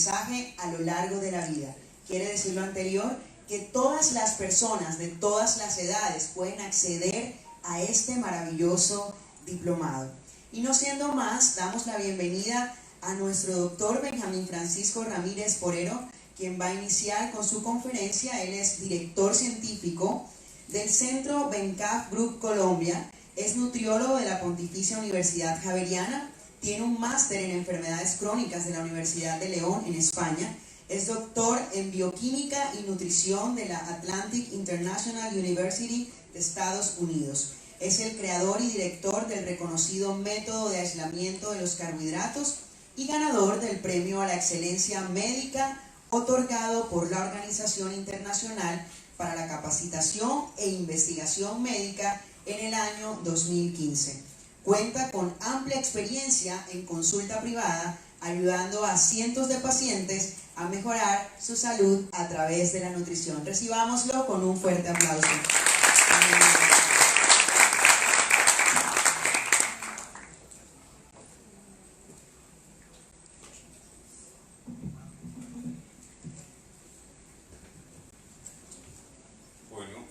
aprendizaje a lo largo de la vida. Quiere decir lo anterior, que todas las personas de todas las edades pueden acceder a este maravilloso diplomado. Y no siendo más, damos la bienvenida a nuestro doctor Benjamín Francisco Ramírez Forero, quien va a iniciar con su conferencia. Él es director científico del Centro Bencaf Group Colombia, es nutriólogo de la Pontificia Universidad Javeriana, tiene un máster en enfermedades crónicas de la Universidad de León en España, es doctor en bioquímica y nutrición de la Atlantic International University de Estados Unidos. Es el creador y director del reconocido método de aislamiento de los carbohidratos y ganador del premio a la excelencia médica otorgado por la Organización Internacional para la Capacitación e Investigación Médica en el año 2015. Cuenta con amplia experiencia en consulta privada, ayudando a cientos de pacientes a mejorar su salud a través de la nutrición. Recibámoslo con un fuerte aplauso. Bueno,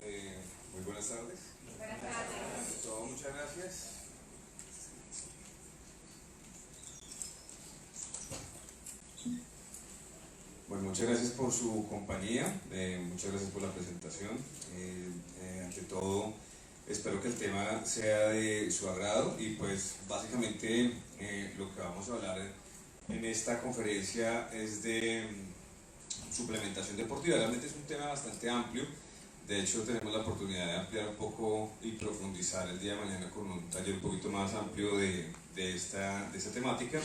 muy buenas tardes. Buenas tardes. Muchas gracias. Bueno, muchas gracias por su compañía, muchas gracias por la presentación. Ante todo, espero que el tema sea de su agrado y pues básicamente lo que vamos a hablar en esta conferencia es de suplementación deportiva. Realmente es un tema bastante amplio. De hecho, tenemos la oportunidad de ampliar un poco y profundizar el día de mañana con un taller un poquito más amplio de esta temática.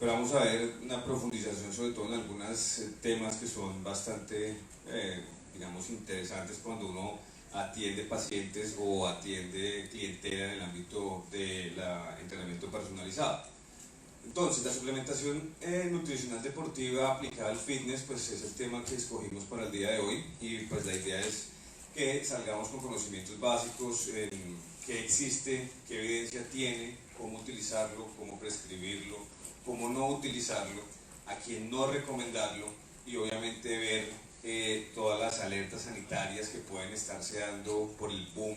Pero vamos a ver una profundización sobre todo en algunos temas que son bastante, digamos, interesantes cuando uno atiende pacientes o atiende clientela en el ámbito del entrenamiento personalizado. Entonces, la suplementación nutricional deportiva aplicada al fitness pues es el tema que escogimos para el día de hoy, y pues la idea es que salgamos con conocimientos básicos, qué existe, qué evidencia tiene, cómo utilizarlo, cómo prescribirlo, cómo no utilizarlo, a quién no recomendarlo, y obviamente ver todas las alertas sanitarias que pueden estarse dando por el boom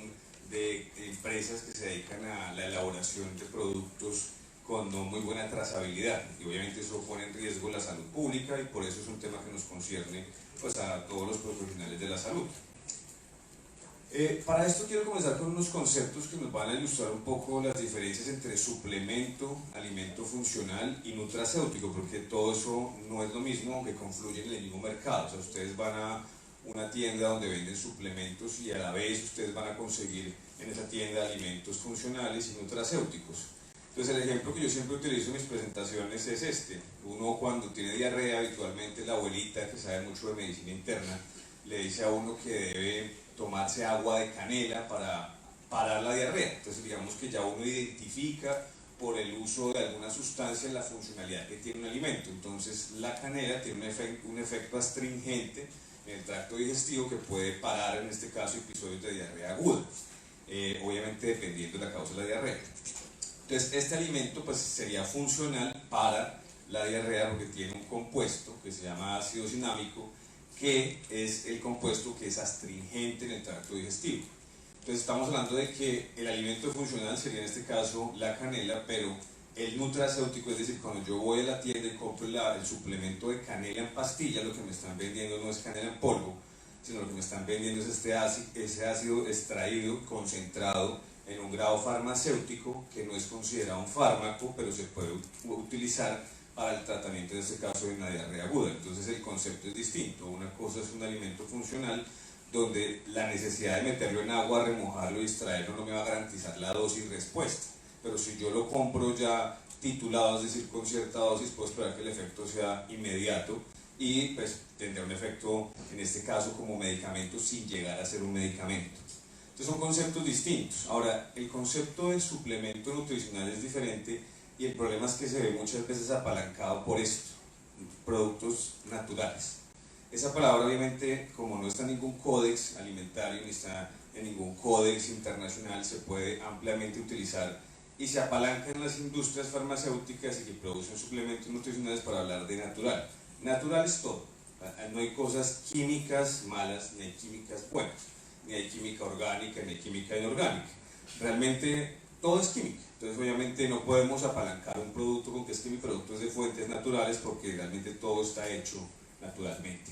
de empresas que se dedican a la elaboración de productos con no muy buena trazabilidad, y obviamente eso pone en riesgo la salud pública, y por eso es un tema que nos concierne pues a todos los profesionales de la salud. Para esto quiero comenzar con unos conceptos que nos van a ilustrar un poco las diferencias entre suplemento, alimento funcional y nutracéutico, porque todo eso no es lo mismo, aunque confluyen en el mismo mercado. O sea, ustedes van a una tienda donde venden suplementos y a la vez ustedes van a conseguir en esa tienda alimentos funcionales y nutracéuticos. Entonces el ejemplo que yo siempre utilizo en mis presentaciones es este. Uno cuando tiene diarrea, habitualmente la abuelita que sabe mucho de medicina interna le dice a uno que debe tomarse agua de canela para parar la diarrea. Entonces digamos que ya uno identifica por el uso de alguna sustancia la funcionalidad que tiene un alimento. Entonces la canela tiene un efecto astringente en el tracto digestivo que puede parar en este caso episodios de diarrea aguda, obviamente dependiendo de la causa de la diarrea. Entonces este alimento pues sería funcional para la diarrea porque tiene un compuesto que se llama ácido cinámico, que es el compuesto que es astringente en el tracto digestivo. Entonces estamos hablando de que el alimento funcional sería en este caso la canela, pero el nutracéutico, es decir, cuando yo voy a la tienda y compro el suplemento de canela en pastilla, lo que me están vendiendo no es canela en polvo, sino lo que me están vendiendo es ese ácido extraído, concentrado en un grado farmacéutico que no es considerado un fármaco, pero se puede utilizar para el tratamiento, en este caso, de una diarrea aguda. Entonces el concepto es distinto. Una cosa es un alimento funcional donde la necesidad de meterlo en agua, remojarlo y extraerlo no me va a garantizar la dosis respuesta, pero si yo lo compro ya titulado, es decir, con cierta dosis, puedo esperar que el efecto sea inmediato y pues tendrá un efecto, en este caso, como medicamento sin llegar a ser un medicamento. Entonces son conceptos distintos. Ahora, el concepto del suplemento nutricional es diferente, y el problema es que se ve muchas veces apalancado por esto, productos naturales. Esa palabra obviamente, como no está en ningún códex alimentario, ni está en ningún códex internacional, se puede ampliamente utilizar y se apalanca en las industrias farmacéuticas y que producen suplementos nutricionales para hablar de natural. Natural es todo. No hay cosas químicas malas, ni hay químicas buenas, ni hay química orgánica, ni hay química inorgánica. Realmente todo es química. Entonces obviamente no podemos apalancar un producto con que es que mi producto es de fuentes naturales, porque realmente todo está hecho naturalmente.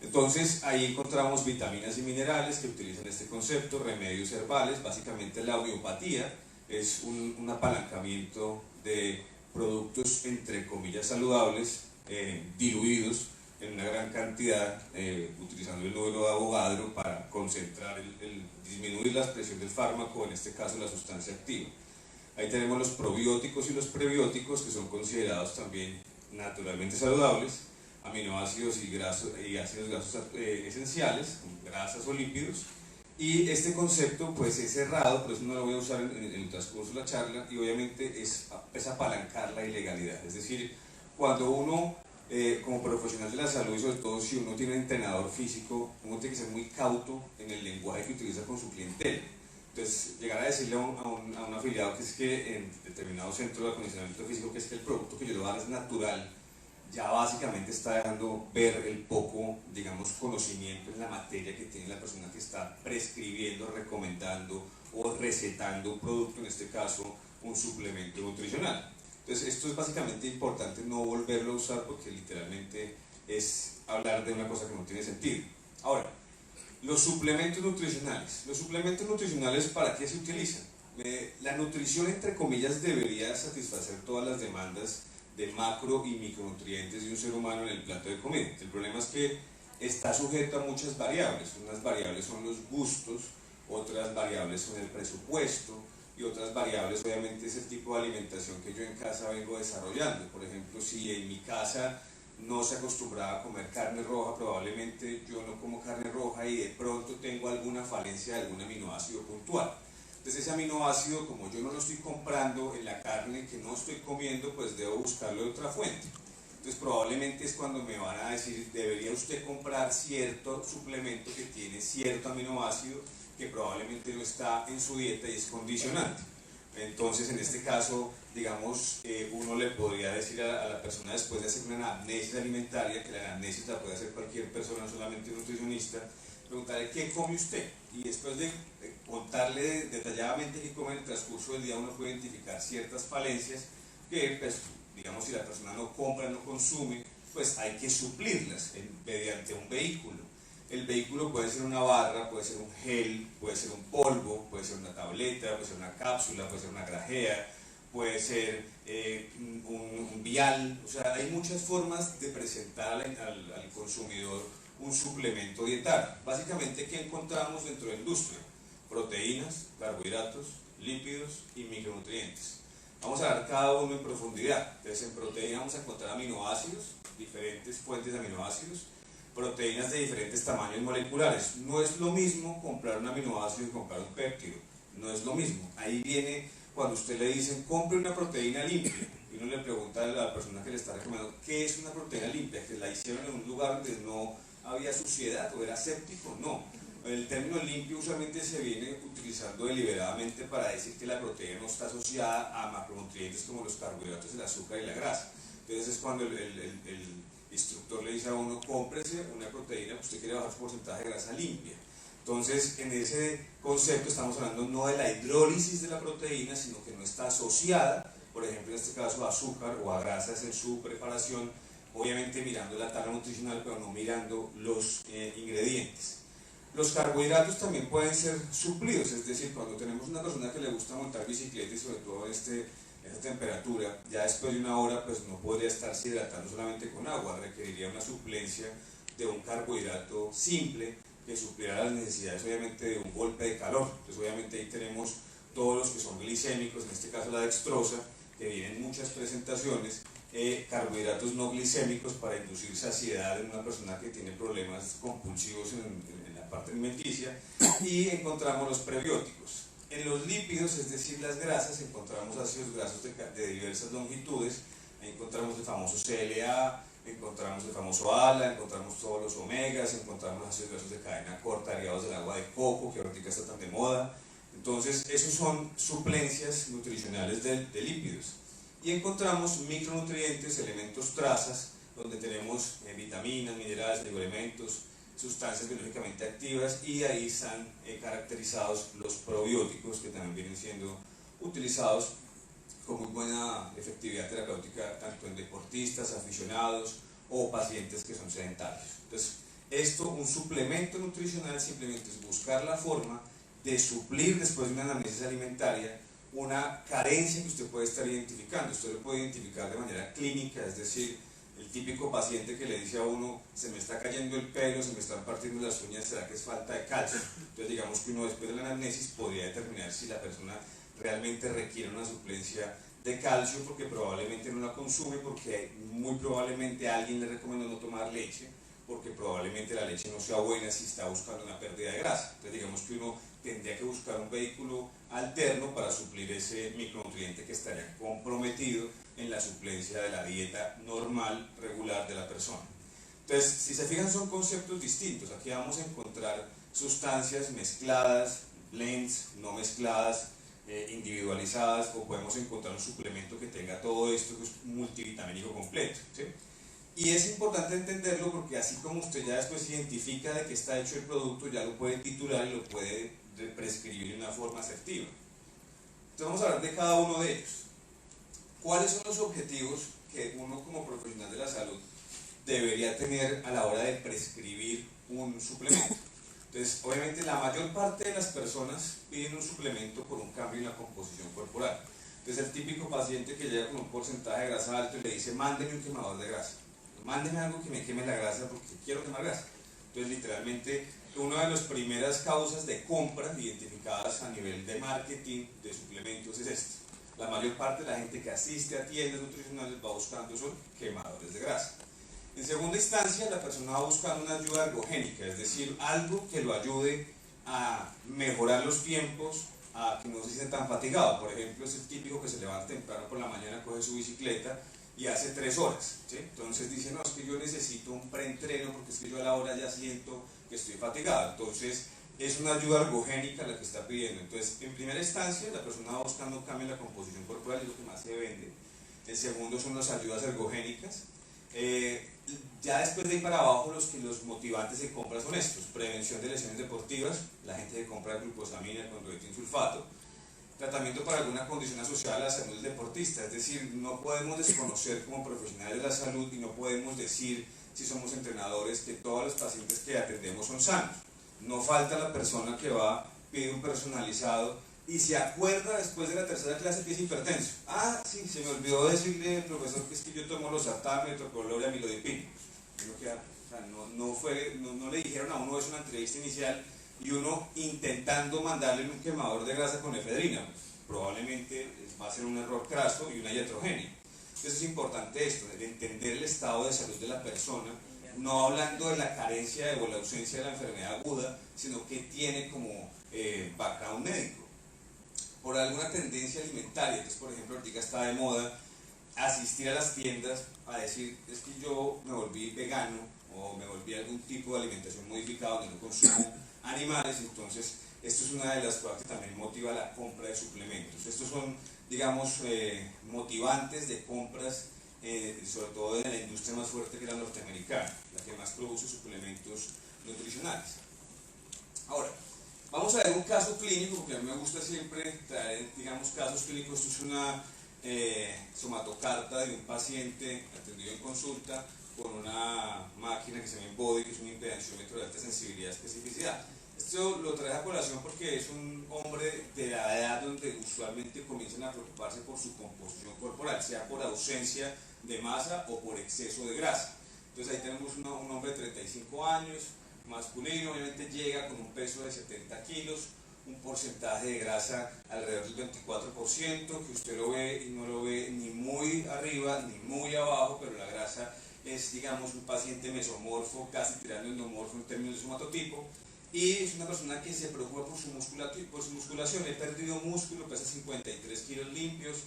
Entonces ahí encontramos vitaminas y minerales que utilizan este concepto, remedios herbales. Básicamente la homeopatía es un apalancamiento de productos entre comillas saludables, diluidos en una gran cantidad, utilizando el número de Avogadro para concentrar, disminuir la expresión del fármaco, en este caso la sustancia activa. Ahí tenemos los probióticos y los prebióticos, que son considerados también naturalmente saludables, aminoácidos y ácidos grasos esenciales, grasas o lípidos. Y este concepto pues es cerrado, por eso no lo voy a usar en el transcurso de la charla, y obviamente es apalancar la ilegalidad. Es decir, cuando uno como profesional de la salud, y sobre todo si uno tiene un entrenador físico, uno tiene que ser muy cauto en el lenguaje que utiliza con su clientela. Entonces, llegar a decirle a un afiliado que es que en determinado centro de acondicionamiento físico, que es que el producto que yo le voy a dar es natural, ya básicamente está dejando ver el poco, digamos, conocimiento en la materia que tiene la persona que está prescribiendo, recomendando o recetando un producto, en este caso un suplemento nutricional. Entonces esto es básicamente importante no volverlo a usar, porque literalmente es hablar de una cosa que no tiene sentido. Ahora, los suplementos nutricionales. Los suplementos nutricionales, ¿para qué se utilizan? La nutrición, entre comillas, debería satisfacer todas las demandas de macro y micronutrientes de un ser humano en el plato de comida. El problema es que está sujeto a muchas variables. Unas variables son los gustos, otras variables son el presupuesto, y otras variables obviamente es el tipo de alimentación que yo en casa vengo desarrollando. Por ejemplo, si en mi casa no se acostumbraba a comer carne roja, probablemente yo no como carne roja y de pronto tengo alguna falencia de algún aminoácido puntual. Entonces ese aminoácido, como yo no lo estoy comprando en la carne que no estoy comiendo, pues debo buscarlo de otra fuente. Entonces probablemente es cuando me van a decir, debería usted comprar cierto suplemento que tiene cierto aminoácido que probablemente no está en su dieta y es condicionante. Entonces, en este caso, digamos, uno le podría decir a la persona, después de hacer una anamnesis alimentaria, que la anamnesis la puede hacer cualquier persona, no solamente un nutricionista, preguntarle qué come usted, y después de contarle detalladamente qué come en el transcurso del día, uno puede identificar ciertas falencias que, pues, digamos, si la persona no compra, no consume, pues hay que suplirlas mediante un vehículo. El vehículo puede ser una barra, puede ser un gel, puede ser un polvo, puede ser una tableta, puede ser una cápsula, puede ser una grajea, puede ser un vial. O sea, hay muchas formas de presentar al consumidor un suplemento dietario. Básicamente, ¿qué encontramos dentro de la industria? Proteínas, carbohidratos, lípidos y micronutrientes. Vamos a ver cada uno en profundidad. Entonces, en proteína vamos a encontrar aminoácidos, diferentes fuentes de aminoácidos, proteínas de diferentes tamaños moleculares. No es lo mismo comprar un aminoácido que comprar un péptido, no es lo mismo. Ahí viene cuando usted le dicen compre una proteína limpia, y uno le pregunta a la persona que le está recomendando qué es una proteína limpia, que la hicieron en un lugar donde no había suciedad o era séptico. No, el término limpio usualmente se viene utilizando deliberadamente para decir que la proteína no está asociada a macronutrientes como los carbohidratos, el azúcar y la grasa. Entonces es cuando el instructor le dice a uno, cómprese una proteína que usted quiere bajar su porcentaje de grasa limpia. Entonces, en ese concepto estamos hablando no de la hidrólisis de la proteína, sino que no está asociada, por ejemplo, en este caso a azúcar o a grasas en su preparación, obviamente mirando la tabla nutricional, pero no mirando los ingredientes. Los carbohidratos también pueden ser suplidos, es decir, cuando tenemos una persona que le gusta montar bicicleta y sobre todo esa temperatura, ya después de una hora pues no podría estarse hidratando solamente con agua, requeriría una suplencia de un carbohidrato simple que supliera las necesidades obviamente de un golpe de calor. Entonces obviamente ahí tenemos todos los que son glicémicos, en este caso la dextrosa, que viene en muchas presentaciones, carbohidratos no glicémicos para inducir saciedad en una persona que tiene problemas compulsivos en la parte alimenticia, y encontramos los prebióticos. En los lípidos, es decir, las grasas, encontramos ácidos grasos de diversas longitudes. Ahí encontramos el famoso CLA, encontramos el famoso ALA, encontramos todos los omegas, encontramos ácidos grasos de cadena corta derivados del agua de coco, que ahorita está tan de moda. Entonces, esos son suplencias nutricionales de lípidos. Y encontramos micronutrientes, elementos trazas, donde tenemos vitaminas, minerales, oligoelementos, sustancias biológicamente activas, y ahí están caracterizados los probióticos, que también vienen siendo utilizados con muy buena efectividad terapéutica tanto en deportistas, aficionados o pacientes que son sedentarios. Entonces, esto, un suplemento nutricional, simplemente es buscar la forma de suplir, después de una anamnesis alimentaria, una carencia que usted puede estar identificando. Usted lo puede identificar de manera clínica, es decir, el típico paciente que le dice a uno: se me está cayendo el pelo, se me están partiendo las uñas, ¿será que es falta de calcio? Entonces digamos que uno, después de la anamnesis, podría determinar si la persona realmente requiere una suplencia de calcio, porque probablemente no la consume, porque muy probablemente alguien le recomendó no tomar leche, porque probablemente la leche no sea buena si está buscando una pérdida de grasa. Entonces digamos que uno tendría que buscar un vehículo alterno para suplir ese micronutriente que estaría comprometido en la suplencia de la dieta normal, regular de la persona. Entonces, si se fijan, son conceptos distintos. Aquí vamos a encontrar sustancias mezcladas, blends, no mezcladas, individualizadas, o podemos encontrar un suplemento que tenga todo esto, que es multivitamínico completo, ¿sí? Y es importante entenderlo porque así como usted ya después identifica de qué está hecho el producto, ya lo puede titular y lo puede prescribir de una forma asertiva. Entonces vamos a hablar de cada uno de ellos. ¿Cuáles son los objetivos que uno como profesional de la salud debería tener a la hora de prescribir un suplemento? Entonces, obviamente la mayor parte de las personas piden un suplemento por un cambio en la composición corporal. Entonces el típico paciente que llega con un porcentaje de grasa alto y le dice: mándeme un quemador de grasa, mándeme algo que me queme la grasa porque quiero quemar grasa. Entonces literalmente una de las primeras causas de compra identificadas a nivel de marketing de suplementos es esta. La mayor parte de la gente que asiste a tiendas nutricionales va buscando son quemadores de grasa. En segunda instancia, la persona va buscando una ayuda ergogénica, es decir, algo que lo ayude a mejorar los tiempos, a que no se sienta tan fatigado. Por ejemplo, es el típico que se levanta temprano por la mañana, coge su bicicleta y hace 3 horas, ¿sí? Entonces dice: no, es que yo necesito un preentreno porque es que yo a la hora ya siento que estoy fatigado. Entonces es una ayuda ergogénica la que está pidiendo. Entonces, en primera instancia, la persona va buscando un cambio en la composición corporal, y lo que más se vende. El segundo son las ayudas ergogénicas. Ya después de ahí para abajo, los motivantes de compra son estos: prevención de lesiones deportivas, la gente que compra glucosamina, condroitin sulfato, tratamiento para alguna condición asociada a la salud del deportista. Es decir, no podemos desconocer como profesionales de la salud, y no podemos decir, si somos entrenadores, que todos los pacientes que atendemos son sanos. No falta la persona que va, pide un personalizado y se acuerda después de la tercera clase que es hipertenso. Ah, sí, se me olvidó decirle, profesor, que es que yo tomo los sartán, metoprolol y amlodipino. No le dijeron a uno eso en la entrevista inicial, y uno intentando mandarle un quemador de grasa con efedrina. Probablemente va a ser un error craso y una iatrogenia. Entonces es importante esto, de entender el estado de salud de la persona, no hablando de la carencia o la ausencia de la enfermedad aguda, sino que tiene como background médico. Por alguna tendencia alimentaria. Entonces, por ejemplo, ahorita está de moda asistir a las tiendas a decir: es que yo me volví vegano, o me volví algún tipo de alimentación modificada donde no consumo animales. Entonces esto es una de las cosas que también motiva la compra de suplementos. Estos son, digamos, motivantes de compras, sobre todo de la industria más fuerte, que es la norteamericana, la que más produce suplementos nutricionales. Ahora, vamos a ver un caso clínico, porque a mí me gusta siempre traer, digamos, casos clínicos. Esto es una somatocarta de un paciente atendido en consulta con una máquina que se llama InBody, que es un impedanciómetro de alta sensibilidad y especificidad. Esto lo trae a colación porque es un hombre de la edad donde usualmente comienzan a preocuparse por su composición corporal, sea por ausencia de masa o por exceso de grasa. Entonces ahí tenemos un hombre de 35 años, masculino, obviamente llega con un peso de 70 kilos, un porcentaje de grasa alrededor del 24%, que usted lo ve y no lo ve ni muy arriba ni muy abajo, pero la grasa es, digamos, un paciente mesomorfo, casi tirando endomorfo en términos de somatotipo, y es una persona que se preocupa por su musculación. He perdido músculo, pesa 53 kilos limpios,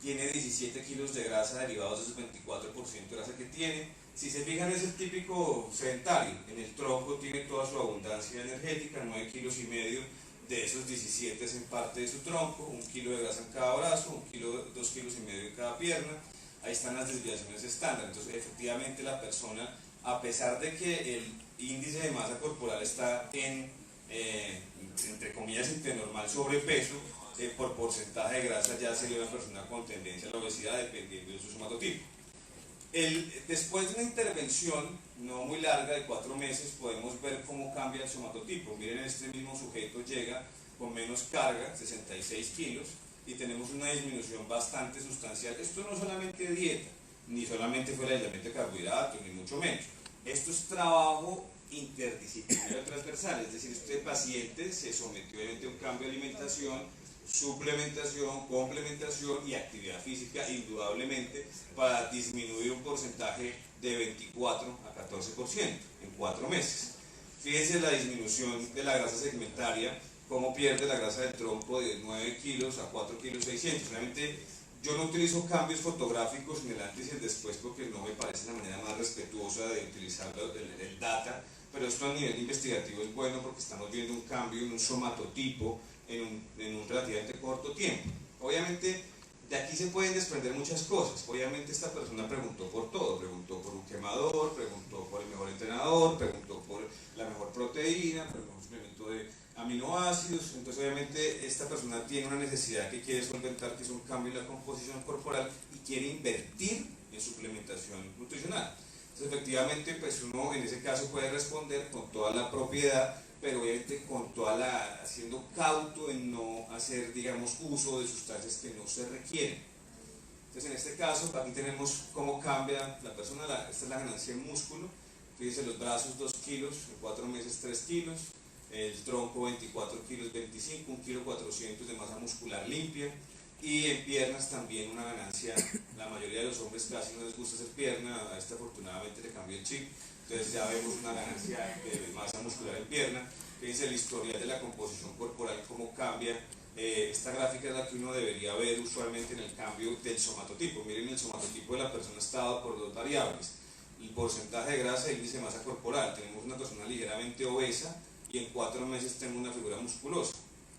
tiene 17 kilos de grasa derivados de su 24% de grasa que tiene. Si se fijan, es el típico sedentario. En el tronco tiene toda su abundancia energética, 9,5 kilos, de esos 17 es en parte de su tronco, 1 kilo de grasa en cada brazo, 2,5 kilos en cada pierna, ahí están las desviaciones estándar. Entonces efectivamente la persona, a pesar de que el índice de masa corporal está entre comillas entre normal sobrepeso, por porcentaje de grasa ya sería una persona con tendencia a la obesidad dependiendo de su somatotipo. Después de una intervención no muy larga de 4 meses podemos ver cómo cambia el somatotipo. Miren, este mismo sujeto llega con menos carga, 66 kilos, y tenemos una disminución bastante sustancial. Esto no solamente dieta, ni solamente fue el aislamiento de carbohidratos, ni mucho menos. Esto es trabajo interdisciplinario transversal, es decir, este paciente se sometió obviamente a un cambio de alimentación, suplementación, complementación y actividad física, indudablemente, para disminuir un porcentaje de 24 a 14% en 4 meses. Fíjense la disminución de la grasa segmentaria, cómo pierde la grasa del tronco de 9 kilos a 4 kilos 600. Realmente yo no utilizo cambios fotográficos en el antes y el después porque no me parece la manera más respetuosa de utilizar el data, pero esto a nivel investigativo es bueno porque estamos viendo un cambio en un somatotipo en un relativamente corto tiempo. Obviamente de aquí se pueden desprender muchas cosas. Obviamente esta persona preguntó por todo, preguntó por un quemador, preguntó por el mejor entrenador, preguntó por la mejor proteína, por el mejor suplemento de aminoácidos. Entonces obviamente esta persona tiene una necesidad que quiere solventar, que es un cambio en la composición corporal y quiere invertir en suplementación nutricional. Entonces efectivamente pues uno en ese caso puede responder con toda la propiedad, pero obviamente con toda siendo cauto en no hacer, digamos, uso de sustancias que no se requieren. Entonces en este caso aquí tenemos cómo cambia la persona, esta es la ganancia en músculo. Fíjense, los brazos 2 kilos, en 4 meses 3 kilos, el tronco 24 kilos 25, 1 kilo 400 de masa muscular limpia, y en piernas también una ganancia. La mayoría de los hombres casi no les gusta hacer pierna, a este afortunadamente le cambió el chip, entonces ya vemos una ganancia de masa muscular en pierna. Fíjense el historial de la composición corporal, cómo cambia. Esta gráfica es la que uno debería ver usualmente en el cambio del somatotipo. Miren, el somatotipo de la persona está dado por 2 variables: el porcentaje de grasa y el índice de masa corporal. Tenemos una persona ligeramente obesa y en 4 meses tenemos una figura musculosa.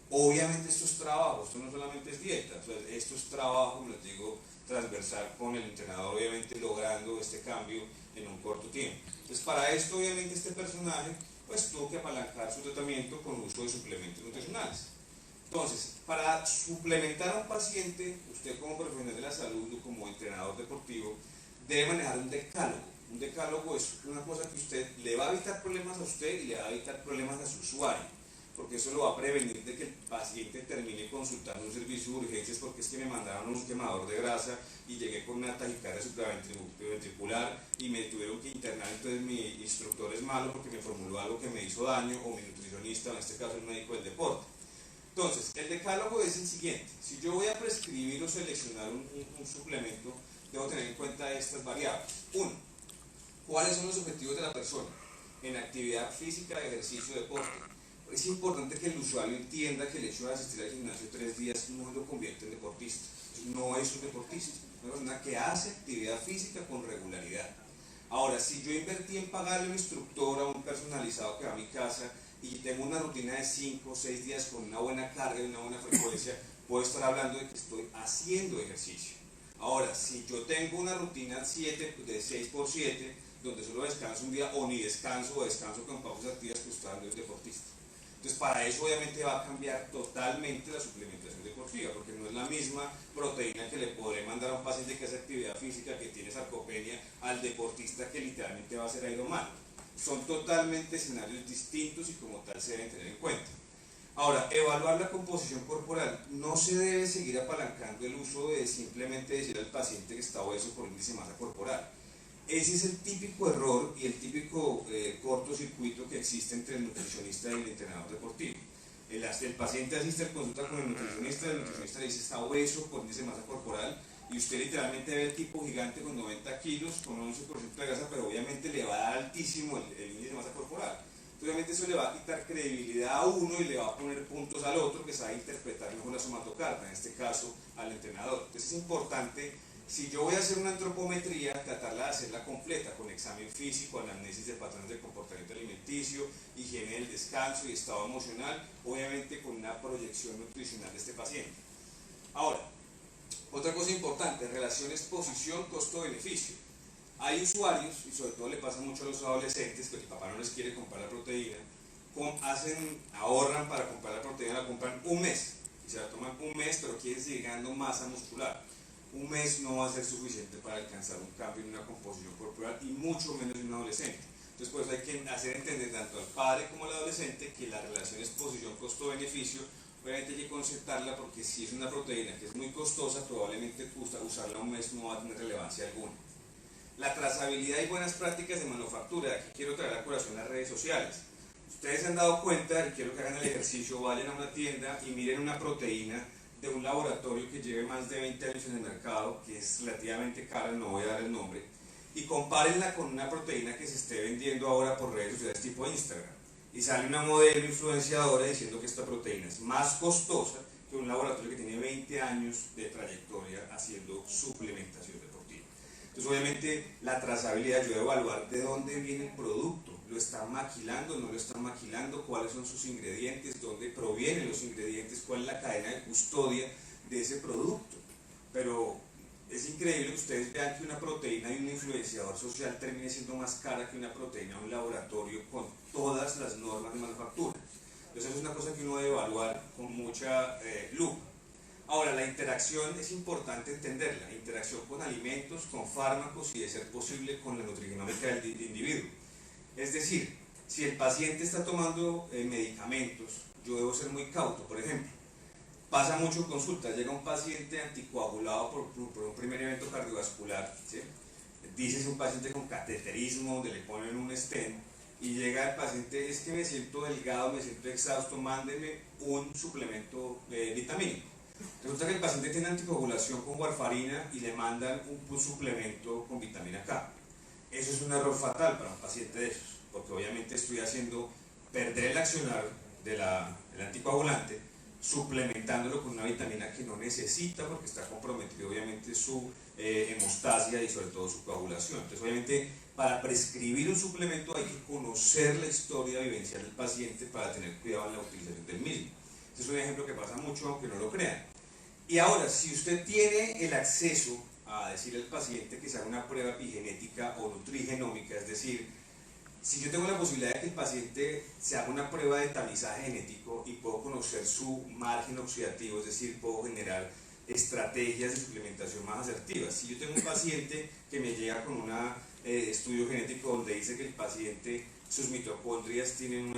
Obviamente esto es trabajo, esto no solamente es dieta, o sea, esto es trabajo, como les digo, transversal con el entrenador, obviamente logrando este cambio en un corto tiempo. Entonces para esto obviamente este personaje pues tuvo que apalancar su tratamiento con uso de suplementos nutricionales. Entonces, para suplementar a un paciente, usted como profesional de la salud o como entrenador deportivo debe manejar un decálogo. Un decálogo es una cosa que usted le va a evitar problemas a usted y le va a evitar problemas a su usuario, porque eso lo va a prevenir de que el paciente termine consultando un servicio de urgencias porque es que me mandaron un quemador de grasa y llegué con una taquicardia supraventricular y me tuvieron que internar, entonces mi instructor es malo porque me formuló algo que me hizo daño, o mi nutricionista, en este caso el médico del deporte. Entonces, el decálogo es el siguiente: si yo voy a prescribir o seleccionar un suplemento, debo tener en cuenta estas variables. 1. ¿Cuáles son los objetivos de la persona en actividad física, ejercicio, deporte? Es importante que el usuario entienda que el hecho de asistir al gimnasio 3 días no lo convierte en deportista. No es un deportista, es una persona que hace actividad física con regularidad. Ahora, si yo invertí en pagarle a un instructor, a un personalizado que va a mi casa, y tengo una rutina de 5 o 6 días con una buena carga y una buena frecuencia, puedo estar hablando de que estoy haciendo ejercicio. Ahora, si yo tengo una rutina de 6x7, donde solo descanso un día o ni descanso, o descanso con pausas activas, pues estoy hablando de deportista. Entonces para eso obviamente va a cambiar totalmente la suplementación deportiva, porque no es la misma proteína que le podré mandar a un paciente que hace actividad física, que tiene sarcopenia, al deportista que literalmente va a hacer Ironman. Son totalmente escenarios distintos y como tal se deben tener en cuenta. Ahora, evaluar la composición corporal. No se debe seguir apalancando el uso de simplemente decir al paciente que está obeso por índice de masa corporal. Ese es el típico error y el típico cortocircuito que existe entre el nutricionista y el entrenador deportivo. El paciente asiste a consulta con el nutricionista le dice está obeso por índice de masa corporal, y usted literalmente ve el tipo gigante con 90 kilos, con 11% de grasa, pero obviamente le va a dar altísimo el índice de masa corporal. Entonces, obviamente eso le va a quitar credibilidad a uno y le va a poner puntos al otro que sabe interpretar mejor la somatocarga, en este caso al entrenador. Entonces es importante, si yo voy a hacer una antropometría, tratarla de hacerla completa, con examen físico, análisis de patrones de comportamiento alimenticio, higiene del descanso y estado emocional, obviamente con una proyección nutricional de este paciente. Ahora, Otra cosa importante, relaciones posición, costo-beneficio. Hay usuarios, y sobre todo le pasa mucho a los adolescentes, que el papá no les quiere comprar la proteína, ahorran para comprar la proteína, la compran un mes, y se la toman un mes, pero quieren seguir ganando masa muscular. Un mes no va a ser suficiente para alcanzar un cambio en una composición corporal, y mucho menos en un adolescente. Entonces, por eso hay que hacer entender tanto al padre como al adolescente que la relación es posición, costo-beneficio. Obviamente hay que concertarla, porque si es una proteína que es muy costosa, probablemente usarla un mes no va a tener relevancia alguna. La trazabilidad y buenas prácticas de manufactura. Aquí quiero traer a colación las redes sociales. Ustedes se han dado cuenta, y quiero que hagan el ejercicio, vayan a una tienda y miren una proteína de un laboratorio que lleve más de 20 años en el mercado, que es relativamente cara, no voy a dar el nombre, y compárenla con una proteína que se esté vendiendo ahora por redes sociales tipo Instagram. Y sale una modelo influenciadora diciendo que esta proteína es más costosa que un laboratorio que tiene 20 años de trayectoria haciendo suplementación deportiva. Entonces, obviamente, la trazabilidad, yo debo evaluar de dónde viene el producto. ¿Lo están maquilando? ¿No lo están maquilando? ¿Cuáles son sus ingredientes? ¿Dónde provienen los ingredientes? ¿Cuál es la cadena de custodia de ese producto? Pero es increíble que ustedes vean que una proteína de un influenciador social termine siendo más cara que una proteína de un laboratorio con todas las normas de manufactura. Entonces, es una cosa que uno debe evaluar con mucha lupa. Ahora, la interacción es importante entenderla, la interacción con alimentos, con fármacos y, de ser posible, con la nutrigenómica del individuo. Es decir, si el paciente está tomando medicamentos, yo debo ser muy cauto. Por ejemplo, pasa mucho en consulta, llega un paciente anticoagulado por un primer evento cardiovascular, ¿sí? Dice, es un paciente con cateterismo, donde le ponen un stent, y llega el paciente, es que me siento delgado, me siento exhausto, mándeme un suplemento vitamínico. Resulta que el paciente tiene anticoagulación con warfarina y le mandan un suplemento con vitamina K. Eso es un error fatal para un paciente de esos, porque obviamente estoy haciendo perder el accionar del anticoagulante, suplementándolo con una vitamina que no necesita, porque está comprometido obviamente su hemostasia y sobre todo su coagulación. Entonces, obviamente, para prescribir un suplemento hay que conocer la historia vivencial del paciente para tener cuidado en la utilización del mismo. Este es un ejemplo que pasa mucho, aunque no lo crean. Y ahora, si usted tiene el acceso a decirle al paciente que se haga una prueba epigenética o nutrigenómica, es decir, si yo tengo la posibilidad de que el paciente se haga una prueba de tamizaje genético y puedo conocer su margen oxidativo, es decir, puedo generar estrategias de suplementación más asertivas. Si yo tengo un paciente que me llega con un estudio genético donde dice que el paciente, sus mitocondrias tienen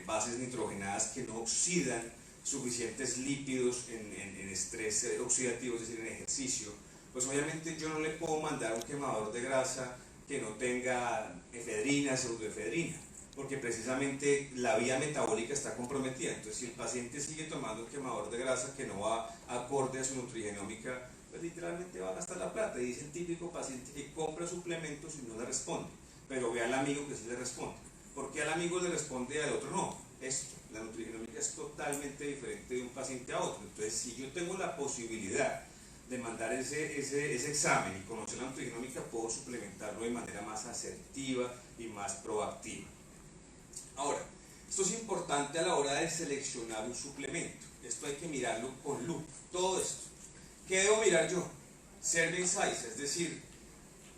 bases nitrogenadas que no oxidan suficientes lípidos en estrés oxidativo, es decir, en ejercicio, pues obviamente yo no le puedo mandar un quemador de grasa que no tenga efedrina, pseudoefedrina, porque precisamente la vía metabólica está comprometida. Entonces, si el paciente sigue tomando un quemador de grasa que no va acorde a su nutrigenómica, pues literalmente va a gastar la plata. Y es el típico paciente que compra suplementos y no le responde, pero ve al amigo que sí le responde. ¿Por qué al amigo le responde y al otro no? La nutrigenómica es totalmente diferente de un paciente a otro. Entonces, si yo tengo la posibilidad de mandar ese examen y conocer la nutrigenómica, puedo suplementarlo de manera más asertiva y más proactiva. Ahora, esto es importante a la hora de seleccionar un suplemento. Esto hay que mirarlo con lupa. Todo esto. ¿Qué debo mirar yo? Serving size, es decir,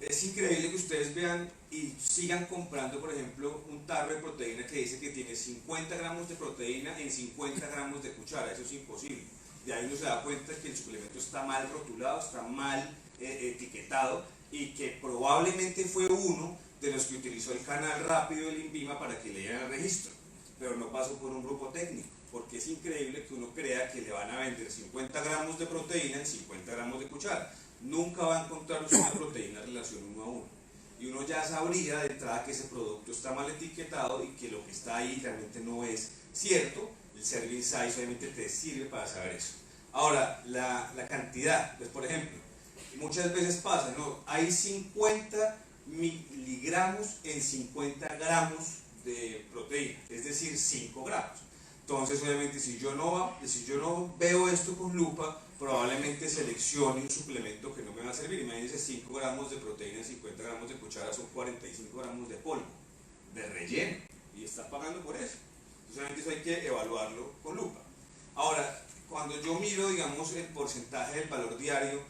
es increíble que ustedes vean y sigan comprando, por ejemplo, un tarro de proteína que dice que tiene 50 gramos de proteína en 50 gramos de cuchara. Eso es imposible. De ahí uno se da cuenta que el suplemento está mal rotulado, está mal etiquetado, y que probablemente fue uno de los que utilizó el canal rápido del INVIMA para que le dieran el registro, pero no pasó por un grupo técnico, porque es increíble que uno crea que le van a vender 50 gramos de proteína en 50 gramos de cuchara. Nunca va a encontrar una proteína en relación 1 a 1. Y uno ya sabría de entrada que ese producto está mal etiquetado y que lo que está ahí realmente no es cierto. El serving size obviamente te sirve para saber eso. Ahora, la cantidad, pues por ejemplo, muchas veces pasa, ¿no? Hay 50 miligramos en 50 gramos de proteína, es decir, 5 gramos. Entonces, obviamente, si yo no veo esto con lupa, probablemente seleccione un suplemento que no me va a servir. Imagínense, 5 gramos de proteína en 50 gramos de cuchara son 45 gramos de polvo, de relleno, y está pagando por eso. Entonces, eso hay que evaluarlo con lupa. Ahora, cuando yo miro, digamos, el porcentaje del valor diario,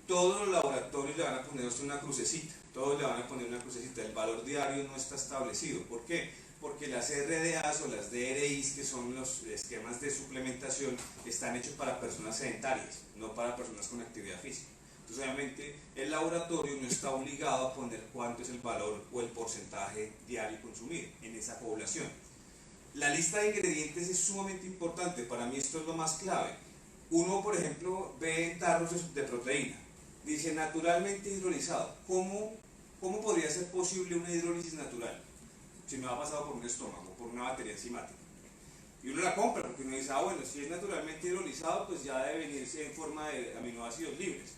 todos los laboratorios le van a poner una crucecita, todos le van a poner una crucecita. El valor diario no está establecido. ¿Por qué? Porque las RDAs o las DRIs, que son los esquemas de suplementación, están hechos para personas sedentarias, no para personas con actividad física. Entonces, obviamente, el laboratorio no está obligado a poner cuánto es el valor o el porcentaje diario consumido en esa población. La lista de ingredientes es sumamente importante. Para mí esto es lo más clave. Uno, por ejemplo, ve tarros de proteína. Dice naturalmente hidrolizado. ¿Cómo podría ser posible una hidrólisis natural? Si no ha pasado por un estómago, por una batería enzimática. Y uno la compra porque uno dice, bueno, si es naturalmente hidrolizado, pues ya debe venirse en forma de aminoácidos libres.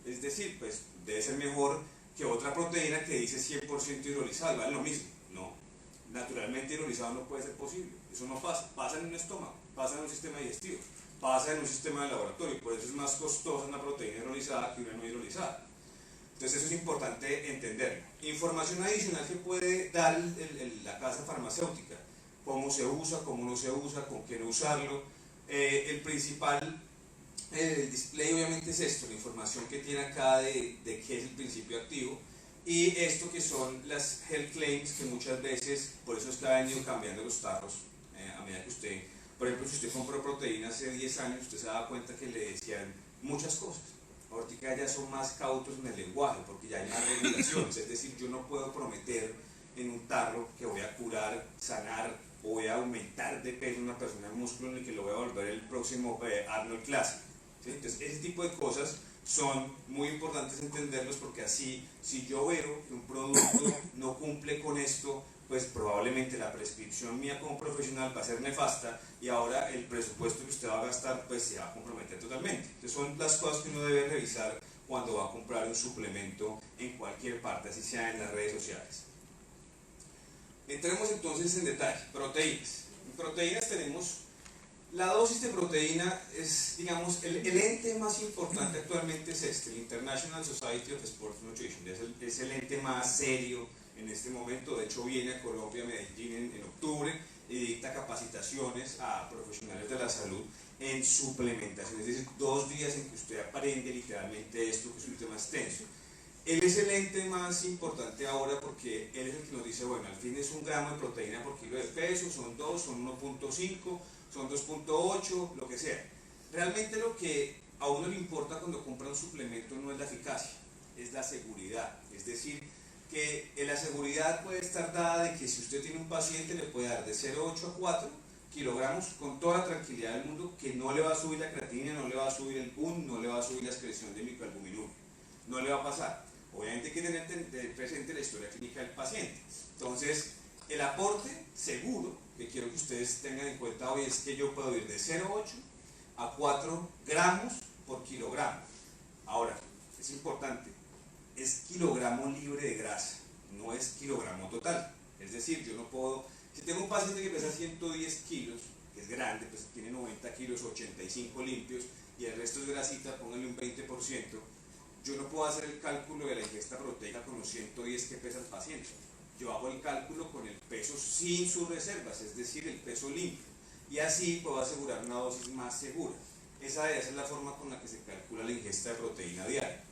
Es decir, pues debe ser mejor que otra proteína que dice 100% hidrolizado, vale lo mismo. No, naturalmente hidrolizado no puede ser posible. Eso no pasa. Pasa en un estómago, pasa en un sistema digestivo, pasa en un sistema de laboratorio. Por eso es más costosa una proteína hidrolizada que una no hidrolizada. Entonces eso es importante entenderlo. Información adicional que puede dar la casa farmacéutica. Cómo se usa, cómo no se usa, con qué no usarlo. El principal, el display obviamente es esto, la información que tiene acá de qué es el principio activo. Y esto que son las health claims, que muchas veces, por eso es que ha venido cambiando los tarros a medida que usted, por ejemplo, si usted compró proteína hace 10 años, usted se da cuenta que le decían muchas cosas. Ahorita ya son más cautos en el lenguaje, porque ya hay más regulaciones. Es decir, yo no puedo prometer en un tarro que voy a curar, sanar o voy a aumentar de peso una persona en músculo ni que lo voy a volver el próximo Arnold Classic. ¿Sí? Entonces, ese tipo de cosas son muy importantes entenderlos, porque así, si yo veo que un producto no cumple con esto, pues probablemente la prescripción mía como profesional va a ser nefasta y ahora el presupuesto que usted va a gastar pues se va a comprometer totalmente. Entonces son las cosas que uno debe revisar cuando va a comprar un suplemento en cualquier parte, así sea en las redes sociales. Entremos entonces en detalle. Proteínas. En proteínas tenemos la dosis de proteína, es, digamos, el ente más importante actualmente es este, el International Society of Sports Nutrition. Es el ente más serio en este momento. De hecho viene a Colombia, Medellín en octubre, y dicta capacitaciones a profesionales de la salud en suplementación, es decir, 2 días en que usted aprende literalmente esto, que es un tema extenso. Él es el ente más importante ahora porque él es el que nos dice, bueno, al fin es 1 gramo de proteína por kilo de peso, son 2, son 1.5, son 2.8, lo que sea. Realmente lo que a uno le importa cuando compra un suplemento no es la eficacia, es la seguridad. Es decir, que la seguridad puede estar dada de que si usted tiene un paciente le puede dar de 0,8 a 4 kilogramos con toda la tranquilidad del mundo, que no le va a subir la creatina, no le va a subir el PUN, no le va a subir la excreción de microalbuminuro, no le va a pasar. Obviamente hay que tener presente la historia clínica del paciente. Entonces, el aporte seguro que quiero que ustedes tengan en cuenta hoy es que yo puedo ir de 0,8 a 4 gramos por kilogramo. Ahora, es importante, es kilogramo libre de grasa, no es kilogramo total. Es decir, yo no puedo, si tengo un paciente que pesa 110 kilos, que es grande, pues tiene 90 kilos, 85 limpios, y el resto es grasita, pónganle un 20%, yo no puedo hacer el cálculo de la ingesta proteica con los 110 que pesa el paciente. Yo hago el cálculo con el peso sin sus reservas, es decir, el peso limpio, y así puedo asegurar una dosis más segura. Esa es la forma con la que se calcula la ingesta de proteína diaria.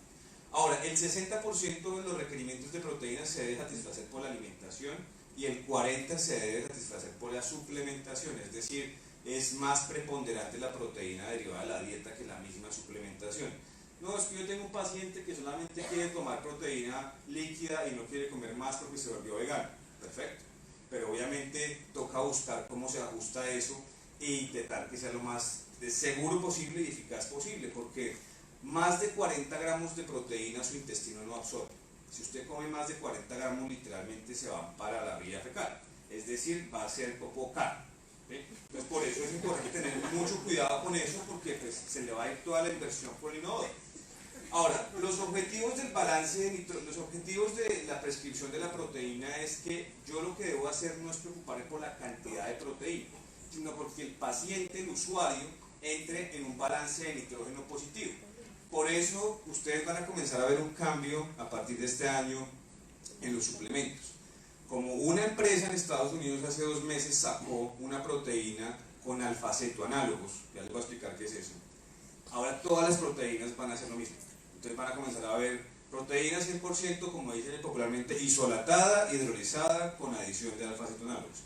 Ahora, el 60% de los requerimientos de proteína se debe satisfacer por la alimentación y el 40% se debe satisfacer por la suplementación, es decir, es más preponderante la proteína derivada de la dieta que la misma suplementación. No, es que yo tengo un paciente que solamente quiere tomar proteína líquida y no quiere comer más porque se volvió vegano. Perfecto. Pero obviamente toca buscar cómo se ajusta a eso e intentar que sea lo más seguro posible y eficaz posible, porque más de 40 gramos de proteína su intestino no absorbe. Si usted come más de 40 gramos, literalmente se van para la vía fecal, es decir, va a ser popó carne. Entonces, por eso es importante tener mucho cuidado con eso, porque pues, se le va a ir toda la inversión por el inodoro. Ahora, los objetivos del balance, los objetivos de la prescripción de la proteína es que yo lo que debo hacer no es preocuparme por la cantidad de proteína, sino porque el paciente, el usuario, entre en un balance de nitrógeno positivo. Por eso ustedes van a comenzar a ver un cambio a partir de este año en los suplementos. Como una empresa en Estados Unidos hace 2 meses sacó una proteína con alfa-cetoanálogos, ya les voy a explicar qué es eso. Ahora todas las proteínas van a hacer lo mismo. Entonces van a comenzar a ver proteína 100%, como dicen popularmente, isolatada, hidrolizada, con adición de alfa-cetoanálogos.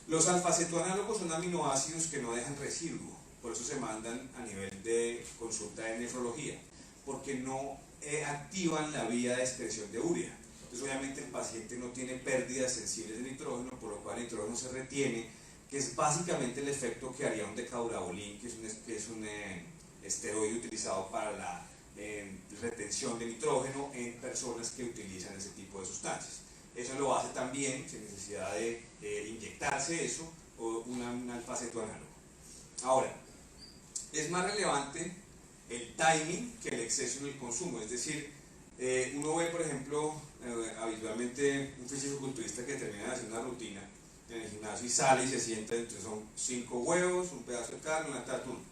Los alfa-cetoanálogos son aminoácidos que no dejan residuo, por eso se mandan a nivel de consulta de nefrología, porque no activan la vía de excreción de urea. Entonces obviamente el paciente no tiene pérdidas sensibles de nitrógeno, por lo cual el nitrógeno se retiene, que es básicamente el efecto que haría un decaurabolín, que es un esteroide utilizado para la retención de nitrógeno en personas que utilizan ese tipo de sustancias. Eso lo hace también sin necesidad de inyectarse eso o un alfa-cetoanálogo. Ahora, es más relevante el timing que el exceso en el consumo, es decir, uno ve, por ejemplo, habitualmente un fisicoculturista que termina de hacer una rutina en el gimnasio y sale y se sienta, entonces son 5 huevos, un pedazo de carne, una atún.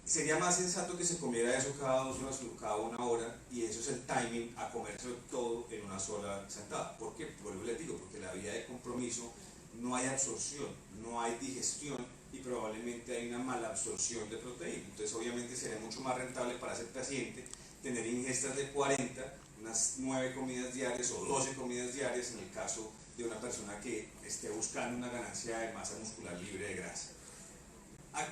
Sería más sensato que se comiera eso cada 2 horas o cada 1 hora, y eso es el timing a comérselo todo en una sola sentada. ¿Por qué? Vuelvo y les digo, porque la vía de compromiso no hay absorción, no hay digestión y probablemente hay una mala absorción de proteína. Entonces obviamente sería mucho más rentable para ese paciente tener ingestas de 40, unas 9 comidas diarias o 12 comidas diarias en el caso de una persona que esté buscando una ganancia de masa muscular libre de grasa.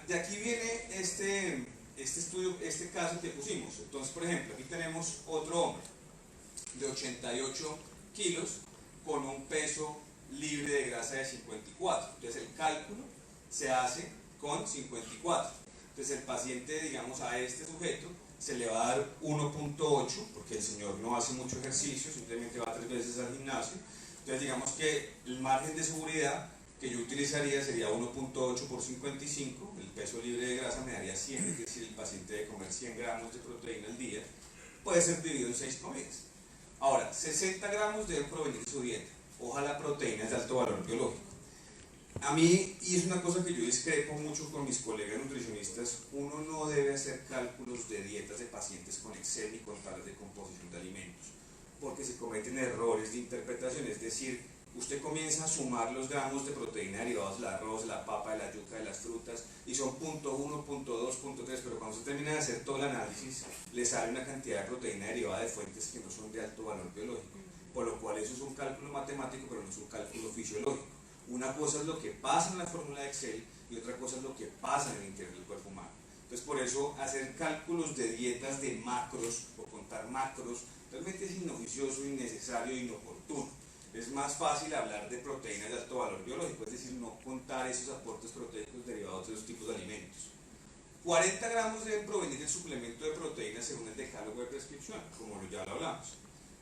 De aquí viene este estudio, este caso que pusimos. Entonces, por ejemplo, aquí tenemos otro hombre de 88 kilos con un peso libre de grasa de 54. Entonces el cálculo se hace con 54. Entonces el paciente, digamos, a este sujeto se le va a dar 1.8, porque el señor no hace mucho ejercicio, simplemente va 3 veces al gimnasio. Entonces digamos que el margen de seguridad que yo utilizaría sería 1.8 por 55, el peso libre de grasa me daría 100, es decir, el paciente debe comer 100 gramos de proteína al día, puede ser dividido en 6 comidas. Ahora, 60 gramos deben provenir de su dieta, ojalá proteínas de alto valor biológico. A mí, y es una cosa que yo discrepo mucho con mis colegas nutricionistas, uno no debe hacer cálculos de dietas de pacientes con Excel ni con tablas de composición de alimentos, porque se cometen errores de interpretación, es decir, usted comienza a sumar los gramos de proteína derivados del arroz, de la papa, de la yuca, de las frutas, y son 0.1, 0.2, 0.3, pero cuando usted termina de hacer todo el análisis, le sale una cantidad de proteína derivada de fuentes que no son de alto valor biológico, por lo cual eso es un cálculo matemático, pero no es un cálculo fisiológico. Una cosa es lo que pasa en la fórmula de Excel y otra cosa es lo que pasa en el interior del cuerpo humano. Entonces, por eso hacer cálculos de dietas de macros o contar macros realmente es inoficioso, innecesario e inoportuno. Es más fácil hablar de proteínas de alto valor biológico, es decir, no contar esos aportes proteicos derivados de esos tipos de alimentos. 40 gramos deben provenir del suplemento de proteínas según el decálogo de prescripción, como ya lo hablamos.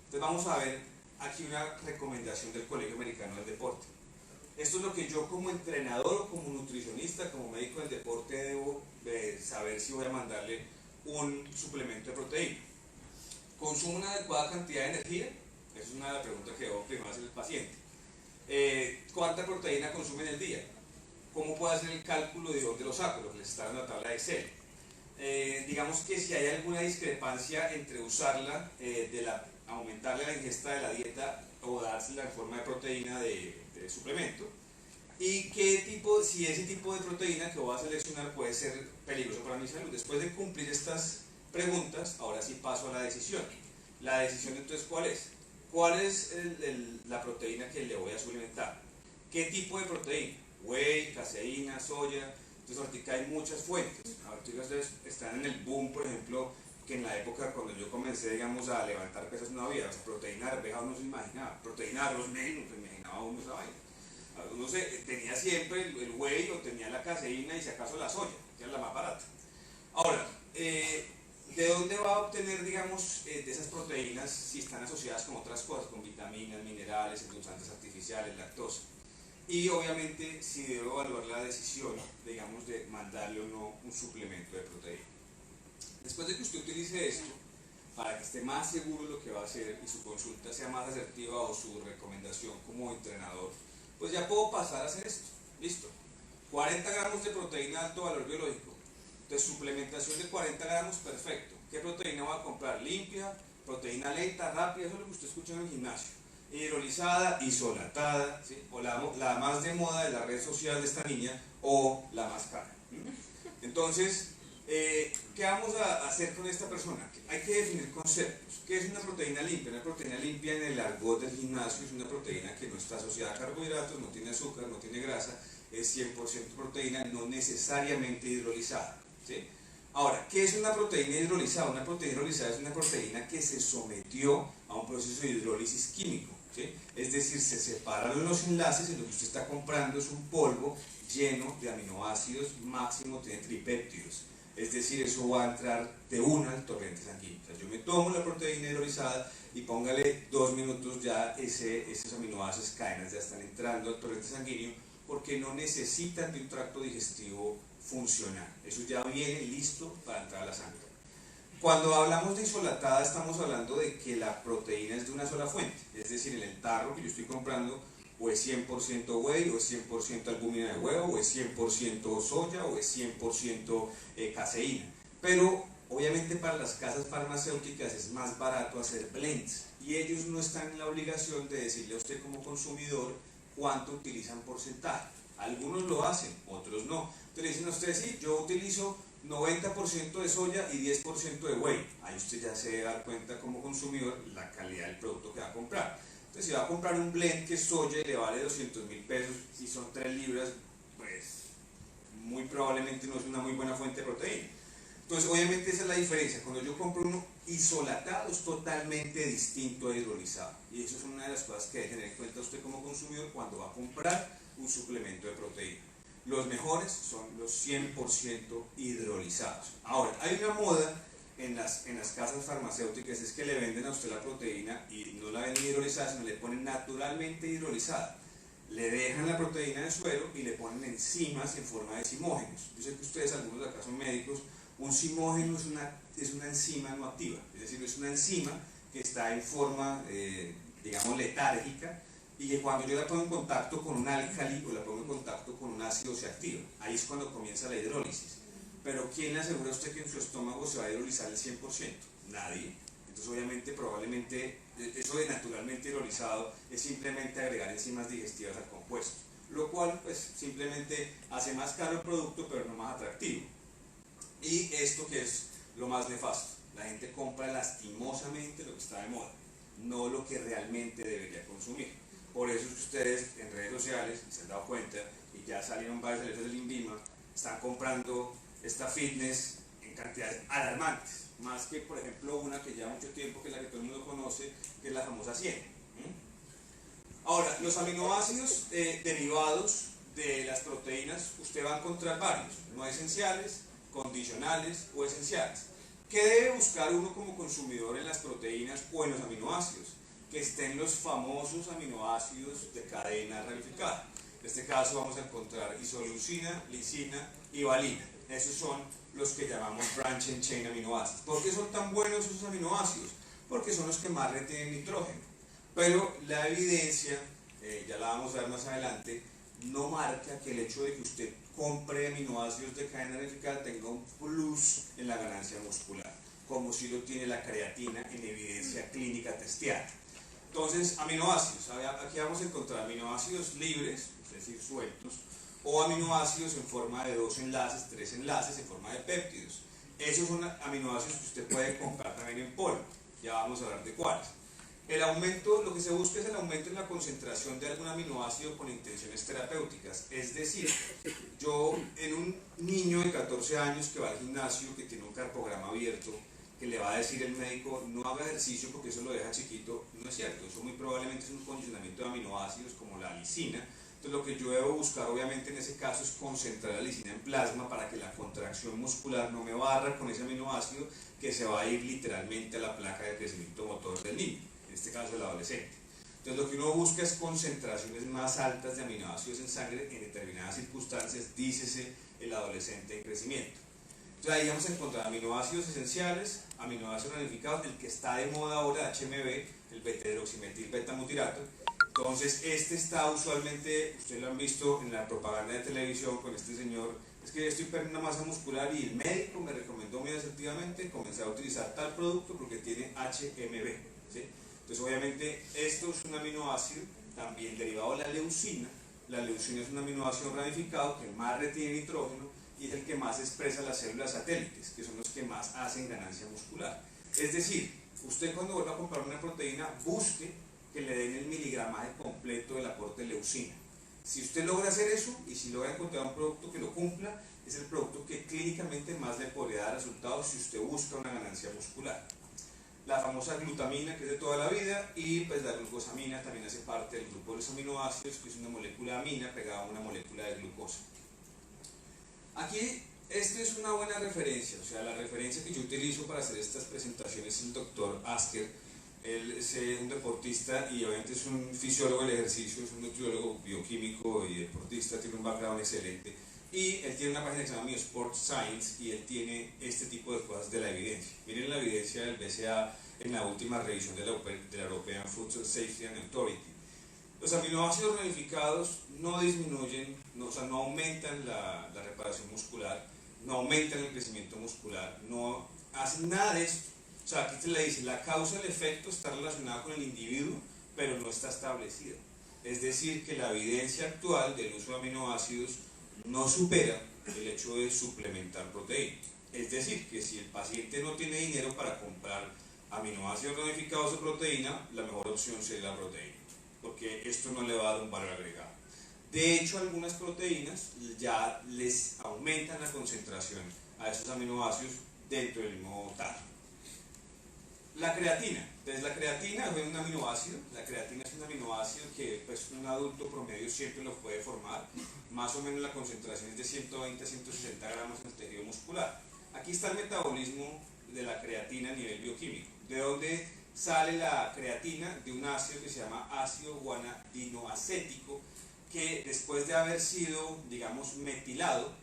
Entonces vamos a ver aquí una recomendación del Colegio Americano del Deporte. Esto es lo que yo como entrenador o como nutricionista, como médico del deporte debo saber si voy a mandarle un suplemento de proteína. ¿Consume una adecuada cantidad de energía? Esa es una de las preguntas que debo primero hacer al paciente. ¿Cuánta proteína consume en el día? ¿Cómo puedo hacer el cálculo de dónde lo saco? Lo que les está en la tabla de Excel. Digamos que si hay alguna discrepancia entre usarla, aumentarle la ingesta de la dieta o dársela en forma de proteína de suplemento, y qué tipo, si ese tipo de proteína que voy a seleccionar puede ser peligroso para mi salud. Después de cumplir estas preguntas, ahora sí paso a la decisión. La decisión entonces, ¿cuál es? ¿Cuál es la proteína que le voy a suplementar? ¿Qué tipo de proteína? Whey, caseína, soya. Entonces ahorita hay muchas fuentes. Ahorita ustedes están en el boom, por ejemplo, que en la época cuando yo comencé, digamos, a levantar pesas no había. O sea, proteína de arveja uno se imaginaba, proteína de arroz menos, se imaginaba uno esa vaina. Uno tenía siempre el whey o tenía la caseína y si acaso la soya, que era la más barata. Ahora, ¿de dónde va a obtener, digamos, de esas proteínas si están asociadas con otras cosas, con vitaminas, minerales, endulzantes artificiales, lactosa? Y obviamente si debo evaluar la decisión, digamos, de mandarle o no un suplemento de proteína. Después de que usted utilice esto, para que esté más seguro de lo que va a hacer y su consulta sea más asertiva o su recomendación como entrenador, pues ya puedo pasar a hacer esto. Listo. 40 gramos de proteína de alto valor biológico. Entonces, suplementación de 40 gramos, perfecto. ¿Qué proteína voy a comprar? Limpia, proteína lenta, rápida, eso es lo que usted escucha en el gimnasio. hidrolizada, isolatada, ¿sí? O la más de moda de la red social de esta niña, o la más cara. Entonces, ¿qué vamos a hacer con esta persona? Hay que definir conceptos. ¿Qué es una proteína limpia? Una proteína limpia en el argot del gimnasio es una proteína que no está asociada a carbohidratos, no tiene azúcar, no tiene grasa, es 100% proteína, no necesariamente hidrolizada, ¿sí? Ahora, ¿qué es una proteína hidrolizada? Una proteína hidrolizada es una proteína que se sometió a un proceso de hidrólisis químico, ¿sí? Es decir, se separaron los enlaces y lo que usted está comprando es un polvo lleno de aminoácidos, máximo tiene tripéptidos. Es decir, eso va a entrar de una al torrente sanguíneo. O sea, yo me tomo la proteína hidrolizada y póngale 2 minutos ya esos aminoácidos, cadenas ya están entrando al torrente sanguíneo porque no necesitan de un tracto digestivo funcional. Eso ya viene listo para entrar a la sangre. Cuando hablamos de isolatada estamos hablando de que la proteína es de una sola fuente. Es decir, en el tarro que yo estoy comprando o es 100% whey, o es 100% albúmina de huevo, o es 100% soya, o es 100% caseína. Pero obviamente para las casas farmacéuticas es más barato hacer blends y ellos no están en la obligación de decirle a usted como consumidor cuánto utilizan porcentaje. Algunos lo hacen, otros no. Entonces le dicen a usted, sí, yo utilizo 90% de soya y 10% de whey. Ahí usted ya se da cuenta como consumidor la calidad del producto que va a comprar. Entonces, si va a comprar un blend que es soya y le vale 200.000 pesos y son 3 libras, pues muy probablemente no es una muy buena fuente de proteína. Entonces, obviamente esa es la diferencia. Cuando yo compro uno isolatado es totalmente distinto a hidrolizado. Y eso es una de las cosas que debe tener en cuenta usted como consumidor cuando va a comprar un suplemento de proteína. Los mejores son los 100% hidrolizados. Ahora, hay una moda en las casas farmacéuticas, es que le venden a usted la proteína y no la venden hidrolizada, sino le ponen naturalmente hidrolizada. Le dejan la proteína en el suero y le ponen enzimas en forma de zimógenos. Yo sé que ustedes, algunos de acá son médicos, un zimógeno es una enzima no activa, es decir, es una enzima que está en forma, digamos, letárgica, y que cuando yo la pongo en contacto con un álcali o la pongo en contacto con un ácido se activa. Ahí es cuando comienza la hidrólisis. Pero ¿quién le asegura a usted que en su estómago se va a hidrolizar el 100%? Nadie. Entonces obviamente, probablemente, eso de naturalmente hidrolizado es simplemente agregar enzimas digestivas al compuesto, lo cual pues simplemente hace más caro el producto pero no más atractivo. Y esto que es lo más nefasto, la gente compra lastimosamente lo que está de moda, no lo que realmente debería consumir. Por eso es que ustedes en redes sociales se han dado cuenta y ya salieron varios alertas del INVIMA, están comprando esta fitness en cantidades alarmantes, más que por ejemplo una que lleva mucho tiempo, que es la que todo el mundo conoce, que es la famosa 100. Ahora, los aminoácidos derivados de las proteínas, usted va a encontrar varios, no esenciales, condicionales o esenciales. ¿Qué debe buscar uno como consumidor en las proteínas o en los aminoácidos? Que estén los famosos aminoácidos de cadena ramificada. En este caso vamos a encontrar isoleucina, lisina y valina. Esos son los que llamamos branch and chain aminoácidos. ¿Por qué son tan buenos esos aminoácidos? Porque son los que más retienen nitrógeno. Pero la evidencia, ya la vamos a ver más adelante, no marca que el hecho de que usted compre aminoácidos de cadena ramificada tenga un plus en la ganancia muscular, como si lo tiene la creatina en evidencia clínica testeada. Entonces, aminoácidos, aquí vamos a encontrar aminoácidos libres, es decir, sueltos, o aminoácidos en forma de 2 enlaces, 3 enlaces en forma de péptidos. Esos son aminoácidos que usted puede comprar también en polvo, ya vamos a hablar de cuáles. El aumento, lo que se busca es el aumento en la concentración de algún aminoácido con intenciones terapéuticas, es decir, yo en un niño de 14 años que va al gimnasio, que tiene un carpograma abierto, que le va a decir el médico no haga ejercicio porque eso lo deja chiquito, no es cierto, eso muy probablemente es un condicionamiento de aminoácidos como la lisina. Entonces lo que yo debo buscar obviamente en ese caso es concentrar la lisina en plasma para que la contracción muscular no me barra con ese aminoácido que se va a ir literalmente a la placa de crecimiento motor del niño, en este caso el adolescente. Entonces lo que uno busca es concentraciones más altas de aminoácidos en sangre en determinadas circunstancias, dícese el adolescente en crecimiento. Entonces ahí vamos a encontrar aminoácidos esenciales, aminoácidos ramificados, el que está de moda ahora, HMB, el beta-hidroximetil beta-butirato. Entonces este está usualmente, ustedes lo han visto en la propaganda de televisión con este señor, es que estoy perdiendo masa muscular y el médico me recomendó muy asertivamente comenzar a utilizar tal producto porque tiene HMB, ¿sí? Entonces obviamente esto es un aminoácido también derivado de la leucina. La leucina es un aminoácido ramificado que más retiene nitrógeno y es el que más expresa las células satélites, que son los que más hacen ganancia muscular. Es decir, usted cuando vuelva a comprar una proteína, busque que le den el miligramaje completo del aporte de leucina. Si usted logra hacer eso y si logra encontrar un producto que lo cumpla, es el producto que clínicamente más le podría dar resultados si usted busca una ganancia muscular. La famosa glutamina, que es de toda la vida, y pues la glucosamina también hace parte del grupo de los aminoácidos, que es una molécula amina pegada a una molécula de glucosa. Aquí, esta es una buena referencia, o sea, la referencia que yo utilizo para hacer estas presentaciones es el doctor Asker. Él es un deportista y obviamente es un fisiólogo del ejercicio, es un nutriólogo bioquímico y deportista, tiene un background excelente. Y él tiene una página que se llama Sport Science y él tiene este tipo de cosas de la evidencia. Miren la evidencia del BCAA en la última revisión de la European Food Safety and Authority. Los aminoácidos ramificados no disminuyen, o sea, no aumentan la reparación muscular, no aumentan el crecimiento muscular, no hacen nada de esto. O sea, aquí se le dice, la causa del efecto está relacionada con el individuo, pero no está establecida. Es decir, que la evidencia actual del uso de aminoácidos no supera el hecho de suplementar proteína. Es decir, que si el paciente no tiene dinero para comprar aminoácidos ramificados de proteína, la mejor opción sería la proteína, porque esto no le va a dar un valor agregado. De hecho, algunas proteínas ya les aumentan la concentración a esos aminoácidos dentro del mismo tarro. La creatina. Entonces la creatina es un aminoácido. La creatina es un aminoácido que pues, un adulto promedio siempre lo puede formar. Más o menos la concentración es de 120 a 160 gramos en el tejido muscular. Aquí está el metabolismo de la creatina a nivel bioquímico. ¿De dónde sale la creatina? De un ácido que se llama ácido guanidinoacético, que después de haber sido, digamos, metilado,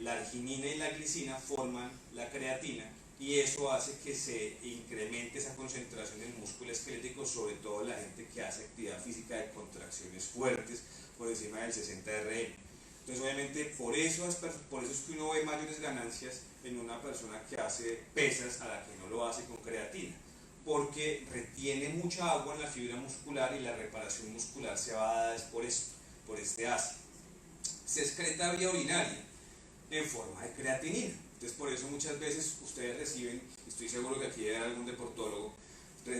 la arginina y la glicina forman la creatina. Y eso hace que se incremente esa concentración en el músculo esquelético, sobre todo la gente que hace actividad física de contracciones fuertes por encima del 60 RM. Entonces obviamente por eso es que uno ve mayores ganancias en una persona que hace pesas a la que no lo hace con creatina, porque retiene mucha agua en la fibra muscular y la reparación muscular se va a dar por esto, por este ácido. Se excreta vía urinaria en forma de creatinina. Entonces por eso muchas veces ustedes reciben, estoy seguro que aquí hay algún deportólogo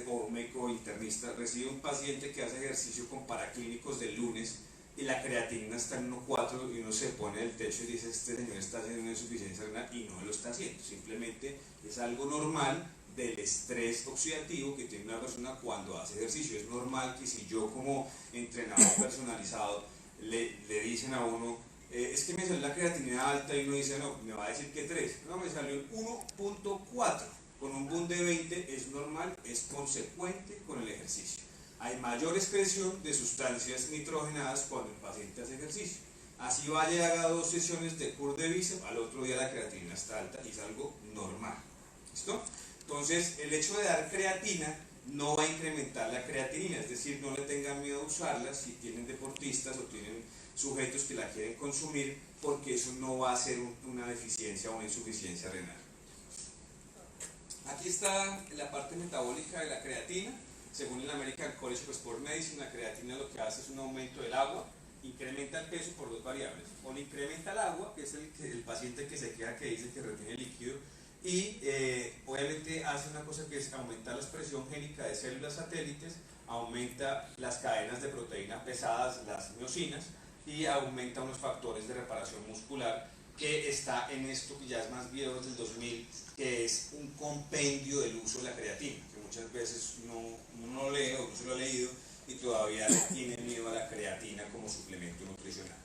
o médico internista, recibe un paciente que hace ejercicio con paraclínicos del lunes y la creatinina está en 1,4 y uno se pone en el techo y dice, este señor está haciendo una insuficiencia renal, y no lo está haciendo, simplemente es algo normal del estrés oxidativo que tiene una persona cuando hace ejercicio. Es normal que si yo como entrenador personalizado le dicen a uno, es que me salió la creatinina alta, y uno dice, no, me va a decir que 3, no, me salió en 1,4, con un boom de 20 es normal, es consecuente con el ejercicio. Hay mayor excreción de sustancias nitrógenadas cuando el paciente hace ejercicio. Así vaya y haga 2 sesiones de curl de bíceps, al otro día la creatinina está alta y es algo normal. ¿Listo? Entonces, el hecho de dar creatina no va a incrementar la creatinina, es decir, no le tengan miedo a usarla si tienen deportistas o tienen sujetos que la quieren consumir, porque eso no va a ser una deficiencia o una insuficiencia renal. Aquí está la parte metabólica de la creatina. Según el American College of Sport Medicine, la creatina lo que hace es un aumento del agua, incrementa el peso por 2 variables. O le incrementa el agua, que es el paciente que se queja, que dice que retiene líquido, y obviamente hace una cosa que es aumentar la expresión génica de células satélites, aumenta las cadenas de proteína pesadas, las miosinas, y aumenta unos factores de reparación muscular, que está en esto que ya es más viejo, del 2000, que es un compendio del uso de la creatina, que muchas veces uno no lee o no se lo ha leído y todavía le tiene miedo a la creatina como suplemento nutricional.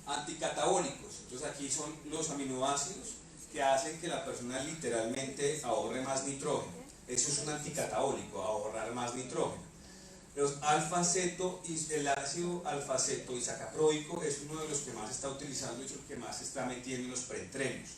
Anticatabólicos. Entonces aquí son los aminoácidos que hacen que la persona literalmente ahorre más nitrógeno. Eso es un anticatabólico, ahorrar más nitrógeno. Los alfa-ceto y el ácido alfa-ceto-isacapróico es uno de los que más se está utilizando y es el que más se está metiendo en los preentrenos.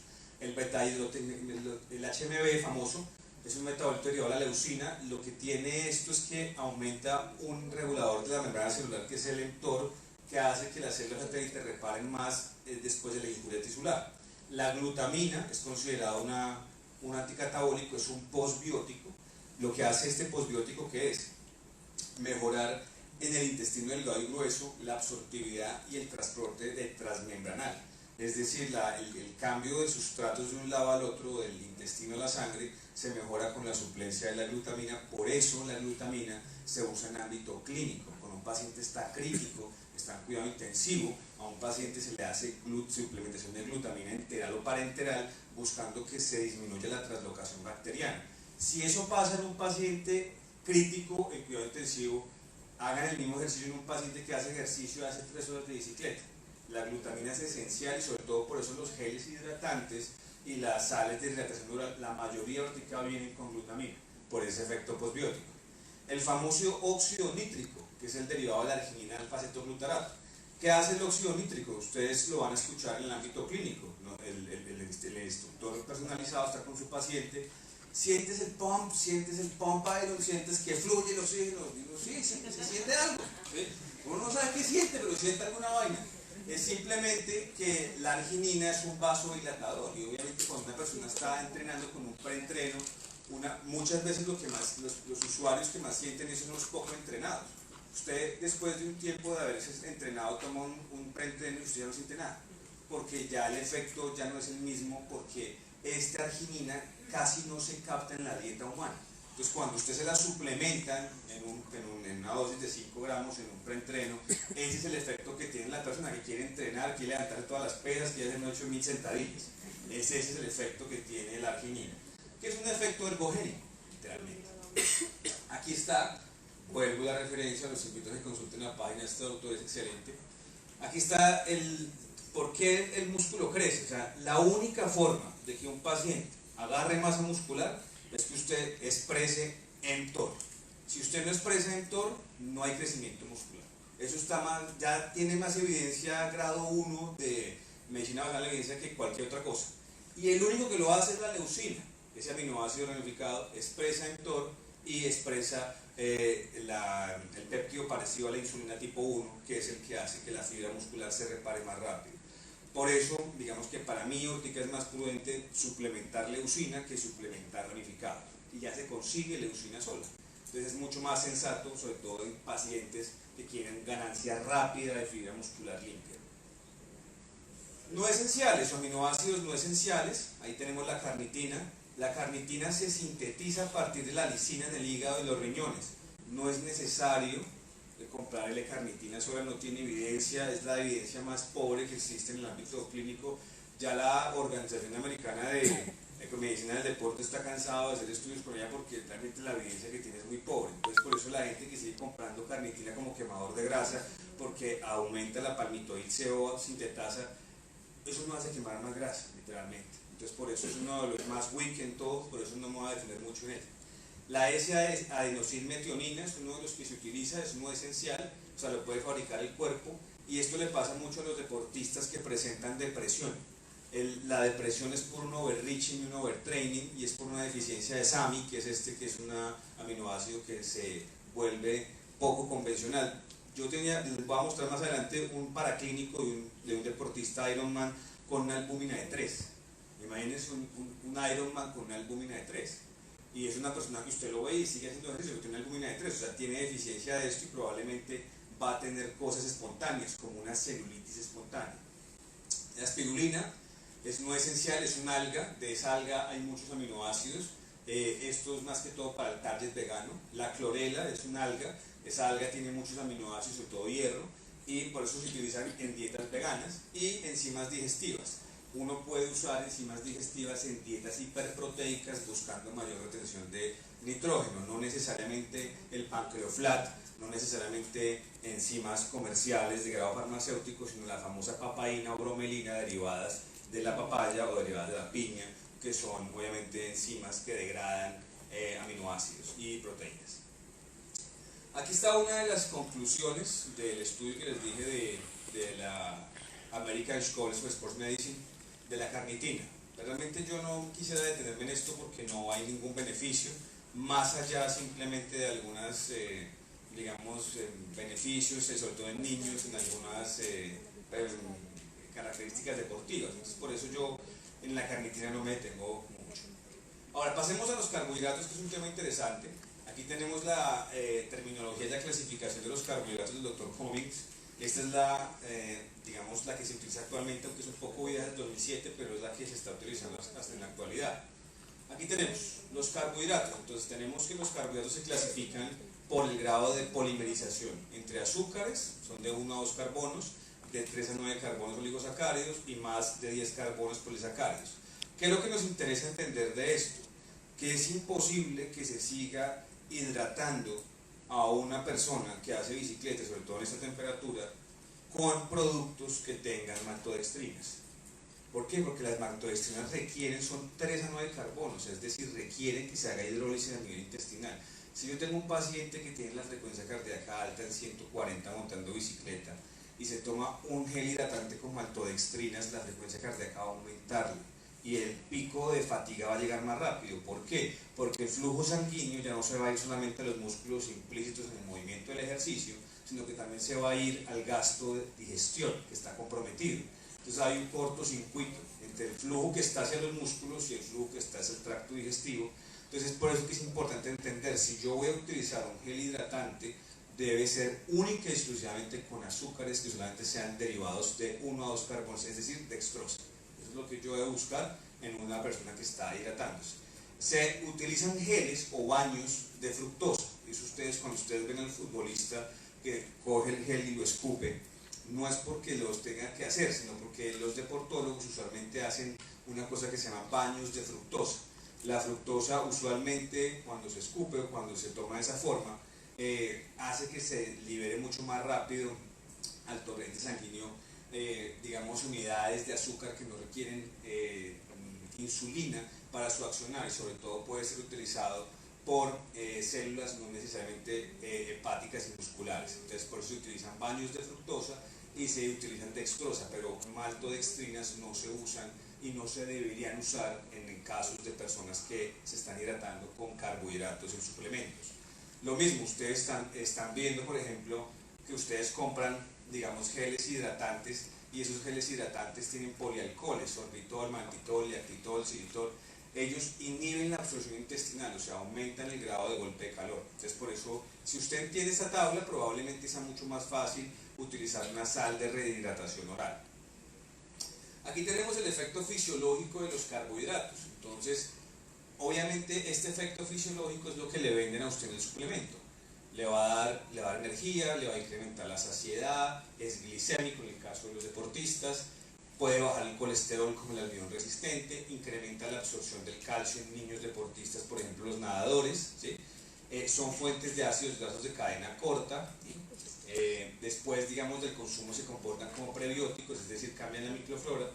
El HMB famoso es un metabolito derivado de la leucina. Lo que tiene esto es que aumenta un regulador de la membrana celular, que es el mTOR, que hace que las células satélites reparen más después de la injuria tisular. La glutamina es considerada un anticatabólico, es un postbiótico. lo que hace este posbiótico, que es mejorar en el intestino delgado y grueso la absortividad y el transporte de transmembranal. Es decir, el cambio de sustratos de un lado al otro, del intestino a la sangre, se mejora con la suplencia de la glutamina. Por eso la glutamina se usa en ámbito clínico. Cuando un paciente está crítico, está en cuidado intensivo, a un paciente se le hace suplementación de glutamina enteral o parenteral, buscando que se disminuya la translocación bacteriana. Si eso pasa en un paciente crítico en cuidado intensivo, hagan el mismo ejercicio en un paciente que hace ejercicio y hace 3 horas de bicicleta. La glutamina es esencial y sobre todo por eso los geles hidratantes y las sales de hidratación dura, la mayoría ahorita vienen con glutamina, por ese efecto posbiótico. El famoso óxido nítrico, que es el derivado de la arginina alfa-cetoglutarato. ¿Qué hace el óxido nítrico? Ustedes lo van a escuchar en el ámbito clínico, ¿no? El instructor personalizado está con su paciente, sientes el pump iron, sientes que fluye el oxígeno, digo, sí, se siente algo, ¿sí? Uno no sabe qué siente, pero siente alguna vaina. Es simplemente que la arginina es un vasodilatador, y obviamente cuando una persona está entrenando con un preentreno, muchas veces los usuarios que más sienten eso son los poco entrenados. Usted, después de un tiempo de haberse entrenado, toma un preentreno y usted ya no siente nada, porque ya el efecto ya no es el mismo, porque esta arginina casi no se capta en la dieta humana. Entonces, cuando usted se la suplementa en una dosis de 5 gramos en un preentreno, ese es el efecto que tiene la persona que quiere entrenar, quiere levantar todas las pesas, quiere hacer 8000 sentadillas. Ese es el efecto que tiene la arginina, que es un efecto ergogénico, literalmente. Aquí está, vuelvo a la referencia, los invito a que consulten la página, este doctor es excelente. Aquí está por qué el músculo crece. O sea, la única forma de que un paciente agarre masa muscular es que usted exprese mTOR. Si usted no expresa mTOR, no hay crecimiento muscular. Eso ya tiene más evidencia grado 1 de medicina basada en la evidencia que cualquier otra cosa. Y el único que lo hace es la leucina, ese aminoácido ramificado, expresa mTOR y expresa el péptido parecido a la insulina tipo 1, que es el que hace que la fibra muscular se repare más rápido. Por eso, digamos que para mí ahorita es más prudente suplementar leucina que suplementar ramificado. Y ya se consigue leucina sola. Entonces es mucho más sensato, sobre todo en pacientes que quieren ganancia rápida de fibra muscular limpia. No esenciales o aminoácidos no esenciales. Ahí tenemos la carnitina. La carnitina se sintetiza a partir de la lisina en el hígado y los riñones. No es necesario comprar L-carnitina sola, no tiene evidencia, es la evidencia más pobre que existe en el ámbito clínico. Ya la Organización Americana de Medicina del Deporte está cansada de hacer estudios con ella porque realmente la evidencia que tiene es muy pobre. Entonces por eso la gente que sigue comprando carnitina como quemador de grasa, porque aumenta la palmitoid CO, sintetasa, eso no hace quemar más grasa, literalmente. Entonces por eso es uno de los más weak en todos, por eso no me voy a detener mucho en él. La S-adenosilmetionina es uno de los que se utiliza, es uno esencial, o sea, lo puede fabricar el cuerpo, y esto le pasa mucho a los deportistas que presentan depresión. La depresión es por un overreaching y un overtraining, y es por una deficiencia de SAMI, que es que es un aminoácido que se vuelve poco convencional. Les voy a mostrar más adelante un paraclínico de un deportista Ironman con una albúmina de 3. Imagínense un Ironman con una albúmina de 3. Y es una persona que usted lo ve y sigue haciendo ejercicio, que tiene una albúmina de 3, o sea, tiene deficiencia de esto y probablemente va a tener cosas espontáneas, como una celulitis espontánea. La espirulina es no esencial, es una alga, de esa alga hay muchos aminoácidos, esto es más que todo para el target vegano. La clorela es una alga, esa alga tiene muchos aminoácidos, sobre todo hierro, y por eso se utilizan en dietas veganas. Y enzimas digestivas. Uno puede usar enzimas digestivas en dietas hiperproteicas buscando mayor retención de nitrógeno, no necesariamente el pancreoflat, no necesariamente enzimas comerciales de grado farmacéutico, sino la famosa papaína o bromelina derivadas de la papaya o derivadas de la piña, que son obviamente enzimas que degradan aminoácidos y proteínas. Aquí está una de las conclusiones del estudio que les dije de la American College of Sports Medicine, de la carnitina. Realmente yo no quisiera detenerme en esto porque no hay ningún beneficio, más allá simplemente de algunas, beneficios, sobre todo en niños, en algunas características deportivas. Entonces por eso yo en la carnitina no me detengo mucho. Ahora pasemos a los carbohidratos, que es un tema interesante. Aquí tenemos la terminología y la clasificación de los carbohidratos del Dr. Cummings. Esta es digamos, la que se utiliza actualmente, aunque es un poco vieja del 2007, pero es la que se está utilizando hasta en la actualidad. Aquí tenemos los carbohidratos. Entonces tenemos que los carbohidratos se clasifican por el grado de polimerización entre azúcares, son de 1 a 2 carbonos, de 3 a 9 carbonos oligosacáridos y más de 10 carbonos polisacáridos. ¿Qué es lo que nos interesa entender de esto? Que es imposible que se siga hidratando a una persona que hace bicicleta, sobre todo en esta temperatura, con productos que tengan maltodextrinas. ¿Por qué? Porque las maltodextrinas son 3 a 9 carbonos, es decir, requieren que se haga hidrólisis a nivel intestinal. Si yo tengo un paciente que tiene la frecuencia cardíaca alta en 140 montando bicicleta y se toma un gel hidratante con maltodextrinas, la frecuencia cardíaca va a aumentarle y el pico de fatiga va a llegar más rápido. ¿Por qué? Porque el flujo sanguíneo ya no se va a ir solamente a los músculos implícitos en el movimiento del ejercicio, sino que también se va a ir al gasto de digestión, que está comprometido. Entonces hay un cortocircuito entre el flujo que está hacia los músculos y el flujo que está hacia el tracto digestivo. Entonces es por eso que es importante entender, si yo voy a utilizar un gel hidratante, debe ser única y exclusivamente con azúcares que solamente sean derivados de 1 a 2 carbonos, es decir, dextrosa. Eso es lo que yo debo buscar en una persona que está hidratándose. Se utilizan geles o baños de fructosa. Eso ustedes, cuando ustedes ven al futbolista que coge el gel y lo escupe, no es porque los tengan que hacer, sino porque los deportólogos usualmente hacen una cosa que se llama baños de fructosa. La fructosa usualmente cuando se escupe o cuando se toma de esa forma hace que se libere mucho más rápido al torrente sanguíneo, digamos, unidades de azúcar que no requieren insulina para su accionar, y sobre todo puede ser utilizado por células no necesariamente hepáticas y musculares. Entonces por eso se utilizan baños de fructosa y se utilizan dextrosa, pero maltodextrinas no se usan y no se deberían usar en casos de personas que se están hidratando con carbohidratos en suplementos. Lo mismo, ustedes están viendo, por ejemplo, que ustedes compran, digamos, geles hidratantes, y esos geles hidratantes tienen polialcoholes, sorbitol, mannitol, lactitol, xilitol. Ellos inhiben la absorción intestinal, o sea, aumentan el grado de golpe de calor. Entonces, por eso, si usted entiende esta tabla, probablemente sea mucho más fácil utilizar una sal de rehidratación oral. Aquí tenemos el efecto fisiológico de los carbohidratos. Entonces, obviamente este efecto fisiológico es lo que le venden a usted en el suplemento. Le va a dar energía, le va a incrementar la saciedad, es glicémico en el caso de los deportistas, puede bajar el colesterol como el almidón resistente, incrementa la absorción del calcio en niños deportistas, por ejemplo los nadadores, ¿sí? Son fuentes de ácidos grasos de cadena corta, ¿sí? Después, digamos, del consumo se comportan como prebióticos, es decir, cambian la microflora.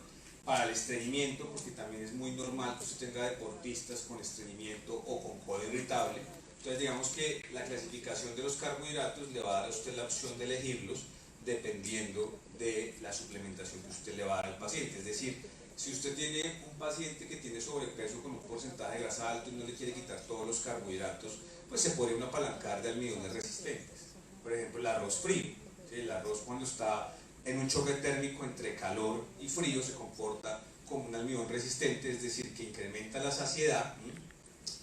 Para el estreñimiento, porque también es muy normal que usted tenga deportistas con estreñimiento o con colon irritable. Entonces digamos que la clasificación de los carbohidratos le va a dar a usted la opción de elegirlos dependiendo de la suplementación que usted le va a dar al paciente. Es decir, si usted tiene un paciente que tiene sobrepeso con un porcentaje de grasa alto y no le quiere quitar todos los carbohidratos, pues se puede apalancar de almidones resistentes. Por ejemplo, el arroz frío. ¿Sí? El arroz, cuando está en un choque térmico entre calor y frío, se comporta como un almidón resistente, es decir, que incrementa la saciedad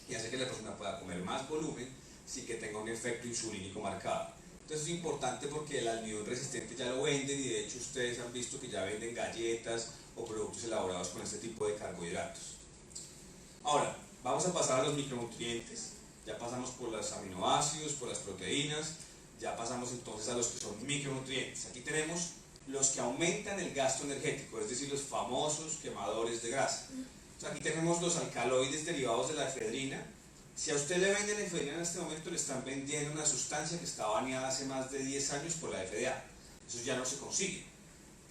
y hace que la persona pueda comer más volumen sin que tenga un efecto insulínico marcado. Entonces es importante porque el almidón resistente ya lo venden, y de hecho ustedes han visto que ya venden galletas o productos elaborados con este tipo de carbohidratos. Ahora, vamos a pasar a los micronutrientes. Ya pasamos por los aminoácidos, por las proteínas, ya pasamos entonces a los que son micronutrientes. Aquí tenemos los que aumentan el gasto energético, es decir, los famosos quemadores de grasa. Aquí tenemos los alcaloides derivados de la efedrina. Si a usted le venden efedrina en este momento, le están vendiendo una sustancia que está baneada hace más de 10 años por la FDA. Eso ya no se consigue.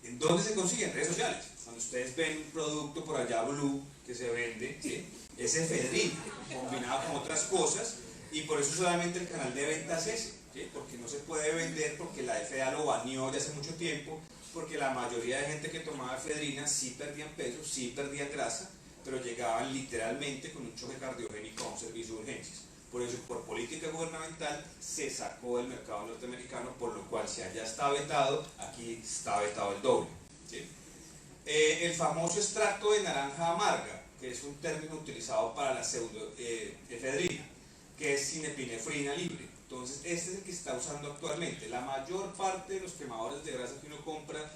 ¿En dónde se consigue? En redes sociales. Cuando ustedes ven un producto por allá blue que se vende, ¿sí? Es efedrina combinada con otras cosas, y por eso solamente el canal de venta es ese, ¿sí? Porque no se puede vender, porque la FDA lo baneó ya hace mucho tiempo, porque la mayoría de gente que tomaba efedrina sí perdían peso, sí perdían grasa, pero llegaban literalmente con un choque cardiogénico a un servicio de urgencias. Por eso, por política gubernamental, se sacó del mercado norteamericano, por lo cual, si allá está vetado, aquí está vetado el doble, ¿sí? El famoso extracto de naranja amarga, que que es un término utilizado para la pseudoefedrina, que es sinepinefrina libre. Entonces, este es el que se está usando actualmente. La mayor parte de los quemadores de grasa que uno compra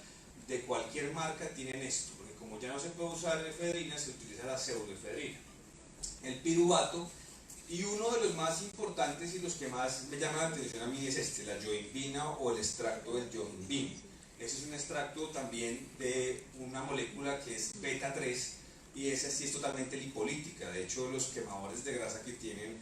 de cualquier marca tienen esto, porque como ya no se puede usar efedrina, se utiliza la pseudoefedrina. El piruvato, y uno de los más importantes y los que más me llaman la atención a mí es este, la yohimbina o el extracto del yohimbina. Ese es un extracto también de una molécula que es beta 3 y esa sí es totalmente lipolítica. De hecho, los quemadores de grasa que tienen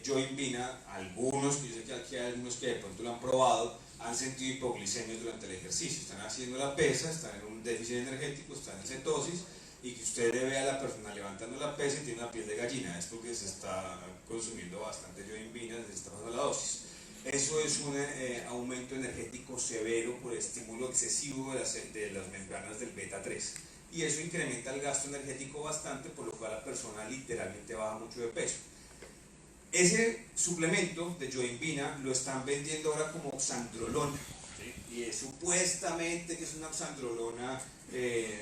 yohimbina, algunos, que yo sé que aquí hay algunos que de pronto lo han probado, han sentido hipoglicemias durante el ejercicio. Están haciendo la pesa, están en un déficit energético, están en cetosis, y que usted ve a la persona levantando la pesa y tiene una piel de gallina. Es porque se está consumiendo bastante yohimbina, se está pasando la dosis. Eso es un aumento energético severo por estímulo excesivo de las membranas del beta 3. Y eso incrementa el gasto energético bastante, por lo cual la persona literalmente baja mucho de peso. Ese suplemento de yohimbina lo están vendiendo ahora como oxandrolona, ¿sí? Y es supuestamente que es una oxandrolona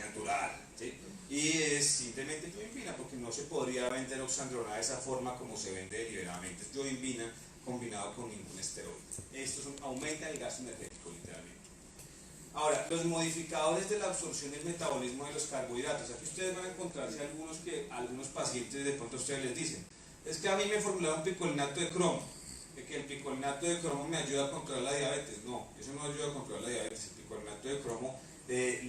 natural, ¿sí? Y es simplemente yohimbina, porque no se podría vender oxandrolona de esa forma como se vende deliberadamente. Es yohimbina combinado con ningún esteroide. Esto aumenta el gasto energético literalmente. Ahora, los modificadores de la absorción y el metabolismo de los carbohidratos. Aquí ustedes van a encontrarse algunos pacientes de pronto ustedes les dicen: es que a mí me formularon picolinato de cromo, de que el picolinato de cromo me ayuda a controlar la diabetes. No, eso no ayuda a controlar la diabetes. El picolinato de cromo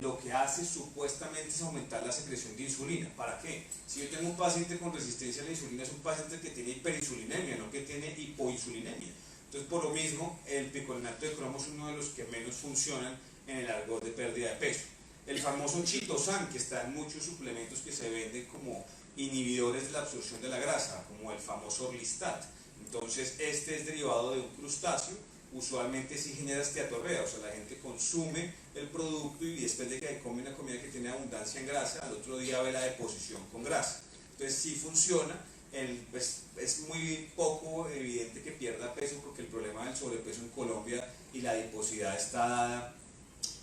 lo que hace supuestamente es aumentar la secreción de insulina. ¿Para qué? Si yo tengo un paciente con resistencia a la insulina, es un paciente que tiene hiperinsulinemia, no que tiene hipoinsulinemia. Entonces, por lo mismo, el picolinato de cromo es uno de los que menos funcionan en el árbol de pérdida de peso. El famoso chitosan, que está en muchos suplementos que se venden como inhibidores de la absorción de la grasa, como el famoso Orlistat. Entonces, este es derivado de un crustáceo. Usualmente sí genera esteatorrea, o sea, la gente consume el producto y después de que come una comida que tiene abundancia en grasa, al otro día ve la deposición con grasa. Entonces sí funciona, es muy poco evidente que pierda peso, porque el problema del sobrepeso en Colombia y la adiposidad está dada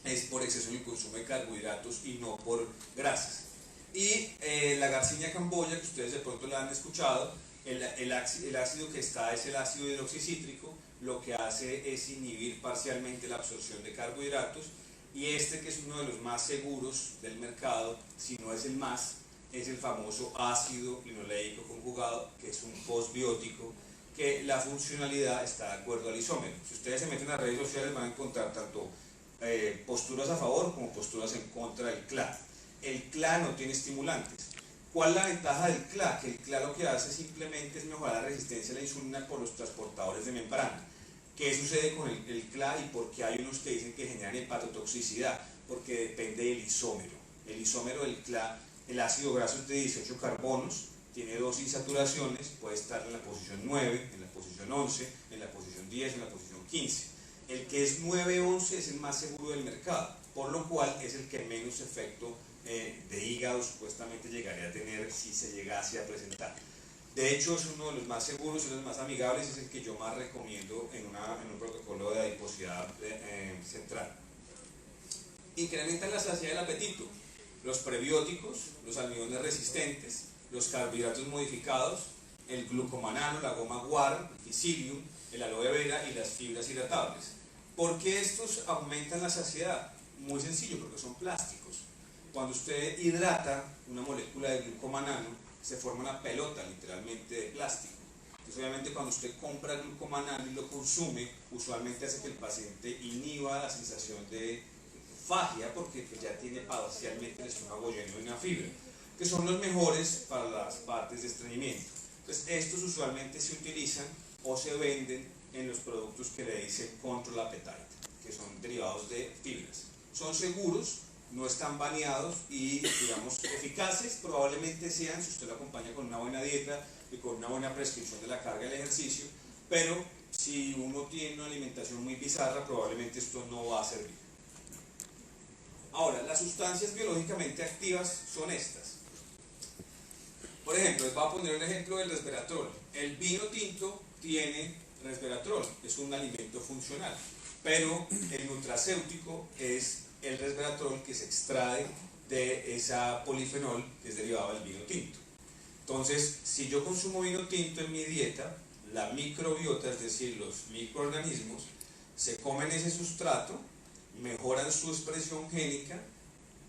es por exceso en el consumo de carbohidratos y no por grasas. Y la Garcinia camboya, que ustedes de pronto la han escuchado, el ácido que está es el ácido hidroxicítrico. Lo que hace es inhibir parcialmente la absorción de carbohidratos, y este, que es uno de los más seguros del mercado, si no es el más, es el famoso ácido linoleico conjugado, que es un postbiótico, que la funcionalidad está de acuerdo al isómero. Si ustedes se meten a las redes sociales van a encontrar tanto posturas a favor como posturas en contra del CLA. El CLA no tiene estimulantes. ¿Cuál es la ventaja del CLA? Que el CLA lo que hace simplemente es mejorar la resistencia a la insulina por los transportadores de membrana. ¿Qué sucede con el CLA y por qué hay unos que dicen que generan hepatotoxicidad? Porque depende del isómero. El isómero del CLA, el ácido graso es de 18 carbonos, tiene 2 insaturaciones, puede estar en la posición 9, en la posición 11, en la posición 10, en la posición 15. El que es 9-11 es el más seguro del mercado, por lo cual es el que menos efecto de hígado supuestamente llegaría a tener si se llegase a presentar. De hecho, es uno de los más seguros y uno de los más amigables, es el que yo más recomiendo en un protocolo de adiposidad central. Incrementan la saciedad del apetito. Los prebióticos, los almidones resistentes, los carbohidratos modificados, el glucomanano, la goma guar, el psyllium, el aloe vera y las fibras hidratables. ¿Por qué estos aumentan la saciedad? Muy sencillo, porque son plásticos. Cuando usted hidrata una molécula de glucomanano, se forma una pelota literalmente de plástico. Entonces, obviamente, cuando usted compra glucomanano y lo consume, usualmente hace que el paciente inhiba la sensación de fagia, porque pues, ya tiene parcialmente el estómago lleno de una fibra, que son los mejores para las partes de estreñimiento. Entonces, estos usualmente se utilizan o se venden en los productos que le dicen control appetite, que son derivados de fibras. Son seguros, no están baneados y, digamos, eficaces probablemente sean si usted lo acompaña con una buena dieta y con una buena prescripción de la carga del ejercicio, pero si uno tiene una alimentación muy bizarra, probablemente esto no va a servir. Ahora, las sustancias biológicamente activas son estas. Por ejemplo, les voy a poner un ejemplo del resveratrol. El vino tinto tiene resveratrol, es un alimento funcional, pero el nutracéutico es el resveratrol que se extrae de esa polifenol que es derivado del vino tinto. Entonces, si yo consumo vino tinto en mi dieta, la microbiota, es decir, los microorganismos, se comen ese sustrato, mejoran su expresión génica,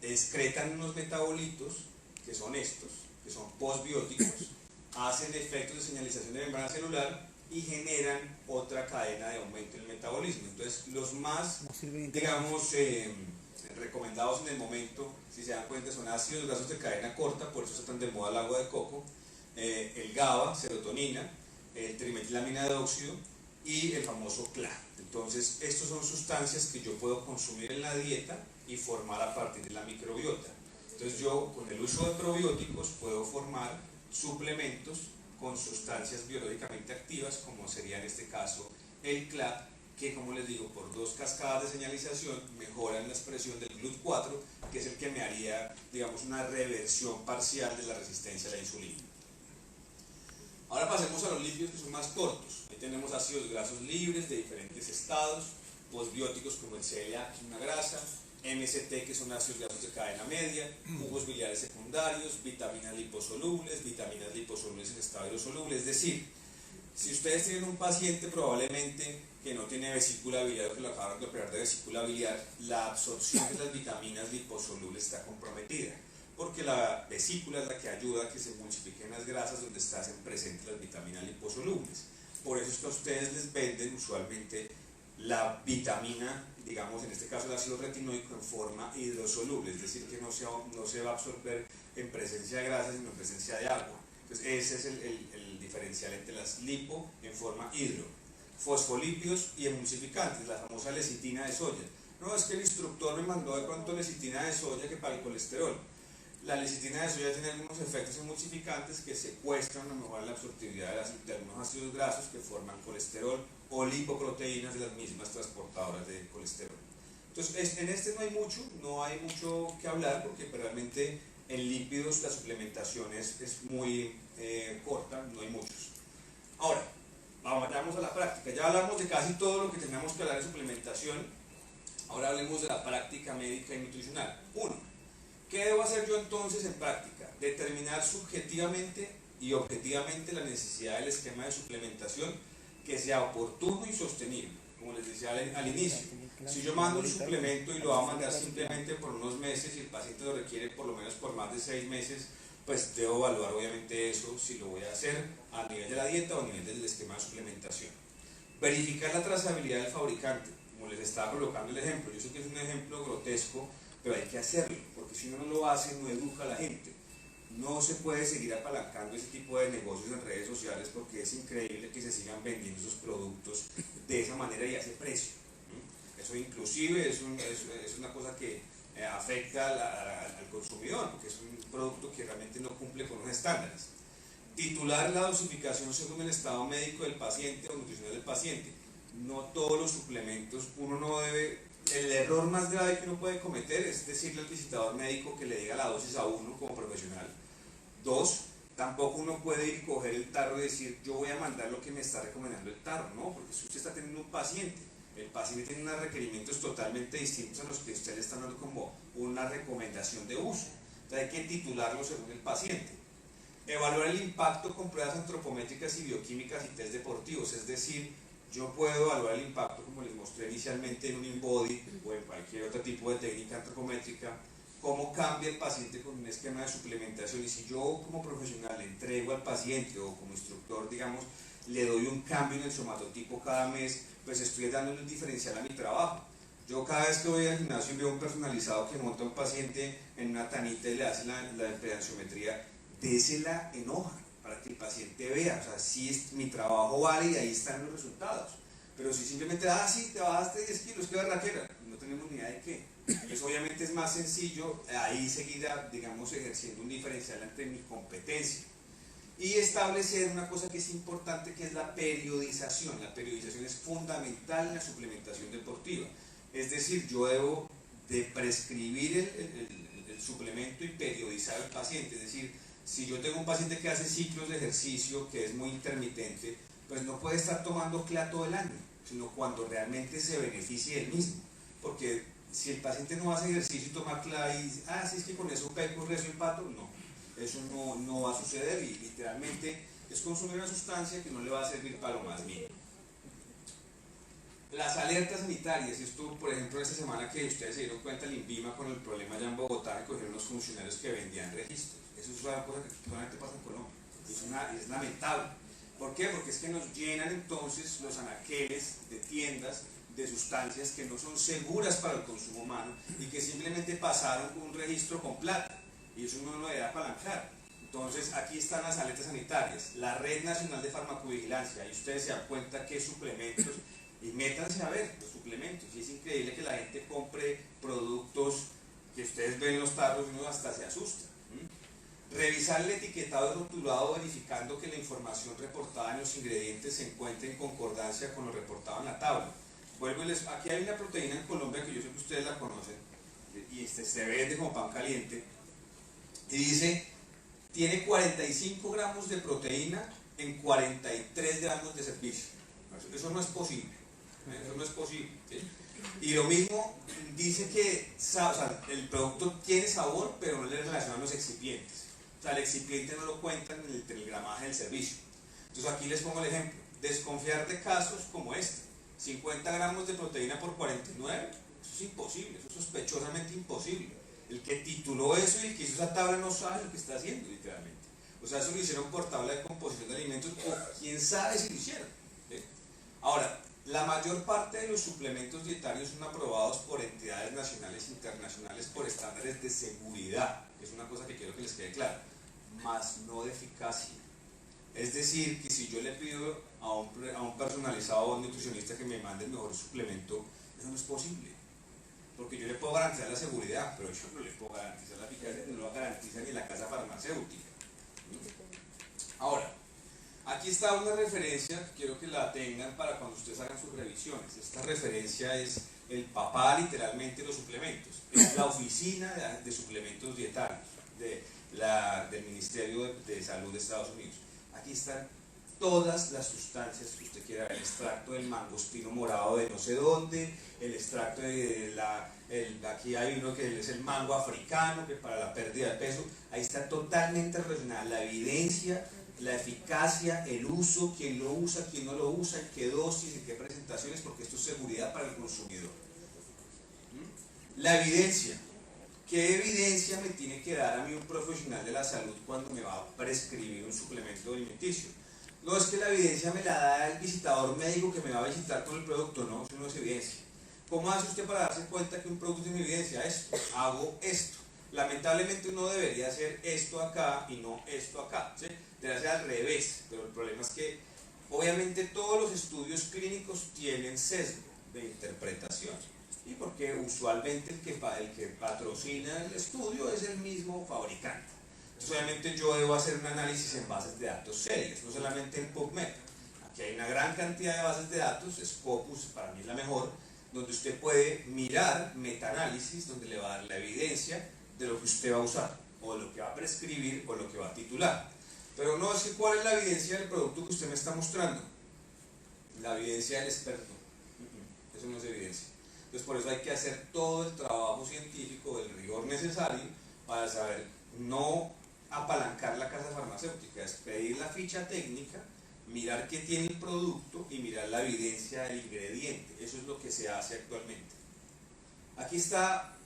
excretan unos metabolitos, que son estos, que son postbióticos, hacen efectos de señalización de membrana celular y generan otra cadena de aumento del metabolismo. Entonces, los más, digamos, recomendados en el momento, si se dan cuenta, son ácidos grasos de cadena corta, por eso está tan de moda el agua de coco, el GABA, serotonina, el trimetilamina de óxido y el famoso CLA. Entonces, estas son sustancias que yo puedo consumir en la dieta y formar a partir de la microbiota. Entonces, yo con el uso de probióticos puedo formar suplementos con sustancias biológicamente activas, como sería en este caso el CLA, que, como les digo, por dos cascadas de señalización mejoran la expresión del GLUT4, que es el que me haría, digamos, una reversión parcial de la resistencia a la insulina. Ahora pasemos a los lípidos, que son más cortos. Ahí tenemos ácidos grasos libres de diferentes estados, postbióticos como el CLA, que es una grasa, MST, que son ácidos grasos de cadena media, jugos biliares secundarios, vitaminas liposolubles en estado aerosoluble. Es decir, si ustedes tienen un paciente probablemente que no tiene vesícula biliar o que lo acaban de operar de vesícula biliar, la absorción de las vitaminas liposolubles está comprometida, porque la vesícula es la que ayuda a que se multipliquen las grasas donde están presentes las vitaminas liposolubles. Por eso es que a ustedes les venden usualmente la vitamina, digamos en este caso el ácido retinoico, en forma hidrosoluble, es decir, que no se va a absorber en presencia de grasas, sino en presencia de agua. Entonces ese es el diferencial entre las lipo en forma hidro, fosfolípidos y emulsificantes, la famosa lecitina de soya. No, es que el instructor me mandó de pronto lecitina de soya que para el colesterol. La lecitina de soya tiene algunos efectos emulsificantes que secuestran o mejoran la absortividad de algunos ácidos grasos que forman colesterol o lipoproteínas de las mismas transportadoras de colesterol. Entonces, en este no hay mucho que hablar, porque realmente en lípidos la suplementación es muy corta, no hay muchos. Ahora, vamos a la práctica. Ya hablamos de casi todo lo que tenemos que hablar de suplementación. Ahora hablemos de la práctica médica y nutricional. 1. ¿Qué debo hacer yo entonces en práctica? Determinar subjetivamente y objetivamente la necesidad del esquema de suplementación que sea oportuno y sostenible. Como les decía al inicio, si yo mando un suplemento y lo va a mandar simplemente por unos meses y el paciente lo requiere por lo menos por más de 6 meses, pues debo evaluar obviamente eso, si lo voy a hacer a nivel de la dieta o a nivel del esquema de suplementación. Verificar la trazabilidad del fabricante, como les estaba colocando el ejemplo. Yo sé que es un ejemplo grotesco, pero hay que hacerlo, porque si uno no lo hace, no educa a la gente. No se puede seguir apalancando ese tipo de negocios en redes sociales, porque es increíble que se sigan vendiendo esos productos de esa manera y a ese precio. Eso inclusive es una cosa que afecta al consumidor, porque es un producto que realmente no cumple con los estándares. Titular la dosificación según el estado médico del paciente o nutricional del paciente. No todos los suplementos, uno no debe... El error más grave que uno puede cometer es decirle al visitador médico que le diga la dosis a uno como profesional. 2, tampoco uno puede ir y coger el tarro y decir yo voy a mandar lo que me está recomendando el tarro, no, porque si usted está teniendo un paciente, el paciente tiene unos requerimientos totalmente distintos a los que usted le está dando como una recomendación de uso. Entonces hay que titularlo según el paciente. Evaluar el impacto con pruebas antropométricas y bioquímicas y test deportivos, es decir, yo puedo evaluar el impacto, como les mostré inicialmente, en un InBody o en cualquier otro tipo de técnica antropométrica, cómo cambia el paciente con un esquema de suplementación, y si yo como profesional le entrego al paciente o como instructor, digamos, le doy un cambio en el somatotipo cada mes, pues estoy dándole un diferencial a mi trabajo. Yo cada vez que voy al gimnasio y veo un personalizado que monta a un paciente en una tanita y le hace la impedanciometría, désela en hoja, para que el paciente vea, o sea, si mi trabajo vale y ahí están los resultados. Pero si simplemente, sí, te bajaste 10 kilos, qué barraquera, no tenemos ni idea de qué. Entonces obviamente es más sencillo ahí seguir, digamos, ejerciendo un diferencial entre mi competencia. Y establecer una cosa que es importante, que es la periodización. La periodización es fundamental en la suplementación deportiva. Es decir, yo debo de prescribir el suplemento y periodizar al paciente. Es decir, si yo tengo un paciente que hace ciclos de ejercicio, que es muy intermitente, pues no puede estar tomando CLA todo el año, sino cuando realmente se beneficie él mismo. Porque si el paciente no hace ejercicio y toma CLA y dice, sí, es que con eso peco, rezo y pato, no. Eso no va a suceder y literalmente es consumir una sustancia que no le va a servir para lo más mínimo. Las alertas sanitarias, esto por ejemplo esta semana que ustedes se dieron cuenta, el INVIMA con el problema allá en Bogotá, que cogieron unos funcionarios que vendían registros. Eso es una cosa que solamente pasa en Colombia, es lamentable. ¿Por qué? Porque es que nos llenan entonces los anaqueles de tiendas de sustancias que no son seguras para el consumo humano y que simplemente pasaron con un registro con plata y eso no lo debe apalancar. Entonces aquí están las alertas sanitarias, la Red Nacional de Farmacovigilancia, ahí ustedes se dan cuenta qué suplementos y métanse a ver los suplementos y es increíble que la gente compre productos que ustedes ven en los tarros y uno hasta se asusta. Revisar el etiquetado y rotulado verificando que la información reportada en los ingredientes se encuentre en concordancia con lo reportado en la tabla. Aquí hay una proteína en Colombia que yo sé que ustedes la conocen y se vende como pan caliente y dice, tiene 45 gramos de proteína en 43 gramos de servicio. Eso no es posible, eso no es posible, ¿sí? Y lo mismo dice que o sea, el producto tiene sabor pero no le relacionan los excipientes. O sea, el excipiente no lo cuentan en el gramaje del servicio. Entonces aquí les pongo el ejemplo. Desconfiar de casos como este. 50 gramos de proteína por 49. Eso es imposible, eso es sospechosamente imposible. El que tituló eso y el que hizo esa tabla no sabe lo que está haciendo, literalmente. O sea, eso lo hicieron por tabla de composición de alimentos o quién sabe si lo hicieron. ¿Sí? Ahora, la mayor parte de los suplementos dietarios son aprobados por entidades nacionales e internacionales por estándares de seguridad. Es una cosa que quiero que les quede claro, más no de eficacia. Es decir, que si yo le pido a un personalizado o a un nutricionista que me mande el mejor suplemento, eso no es posible. Porque yo le puedo garantizar la seguridad, pero yo no le puedo garantizar la eficacia, no lo garantiza ni la casa farmacéutica. Ahora, aquí está una referencia, quiero que la tengan para cuando ustedes hagan sus revisiones. Esta referencia es el papá literalmente de los suplementos. Es la oficina de suplementos dietarios del Ministerio de Salud de Estados Unidos. Aquí están todas las sustancias que usted quiera, el extracto del mangostino morado de no sé dónde, el extracto aquí hay uno que es el mango africano, que para la pérdida de peso, ahí está totalmente relacionada la evidencia, la eficacia, el uso, quién lo usa, quién no lo usa, en qué dosis, en qué presentaciones, porque esto es seguridad para el consumidor. La evidencia. ¿Qué evidencia me tiene que dar a mí un profesional de la salud cuando me va a prescribir un suplemento alimenticio? No es que la evidencia me la da el visitador médico que me va a visitar con el producto, no, eso no es evidencia. ¿Cómo hace usted para darse cuenta que un producto tiene evidencia? Esto, hago esto. Lamentablemente uno debería hacer esto acá y no esto acá, ¿sí? Debe ser al revés, pero el problema es que obviamente todos los estudios clínicos tienen sesgo de interpretación. Y porque usualmente el que patrocina el estudio es el mismo fabricante. Entonces obviamente yo debo hacer un análisis en bases de datos serias, no solamente en PubMed. Aquí hay una gran cantidad de bases de datos, Scopus para mí es la mejor, donde usted puede mirar metaanálisis, donde le va a dar la evidencia de lo que usted va a usar, o lo que va a prescribir, o lo que va a titular. Pero no es que cuál es la evidencia del producto que usted me está mostrando, la evidencia del experto, eso no es evidencia. Entonces por eso hay que hacer todo el trabajo científico, el rigor necesario para saber, no apalancar la casa farmacéutica, es pedir la ficha técnica, mirar qué tiene el producto y mirar la evidencia del ingrediente. Eso es lo que se hace actualmente. Aquí está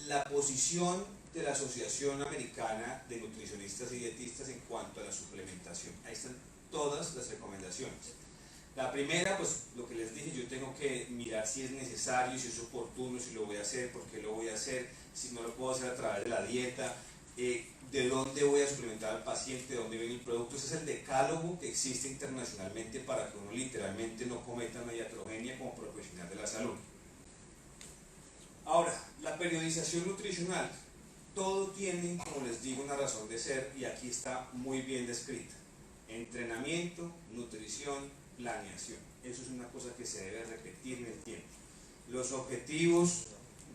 la posición de la Asociación Americana de Nutricionistas y Dietistas en cuanto a la suplementación. Ahí están todas las recomendaciones. La primera, pues lo que les dije, yo tengo que mirar si es necesario, si es oportuno, si lo voy a hacer, por qué lo voy a hacer, si no lo puedo hacer a través de la dieta, de dónde voy a suplementar al paciente, de dónde viene el producto. Ese es el decálogo que existe internacionalmente para que uno literalmente no cometa una iatrogenia como profesional de la salud. Ahora, la periodización nutricional. Todo tiene, como les digo, una razón de ser y aquí está muy bien descrita. Entrenamiento, nutrición, planeación. Eso es una cosa que se debe repetir en el tiempo. Los objetivos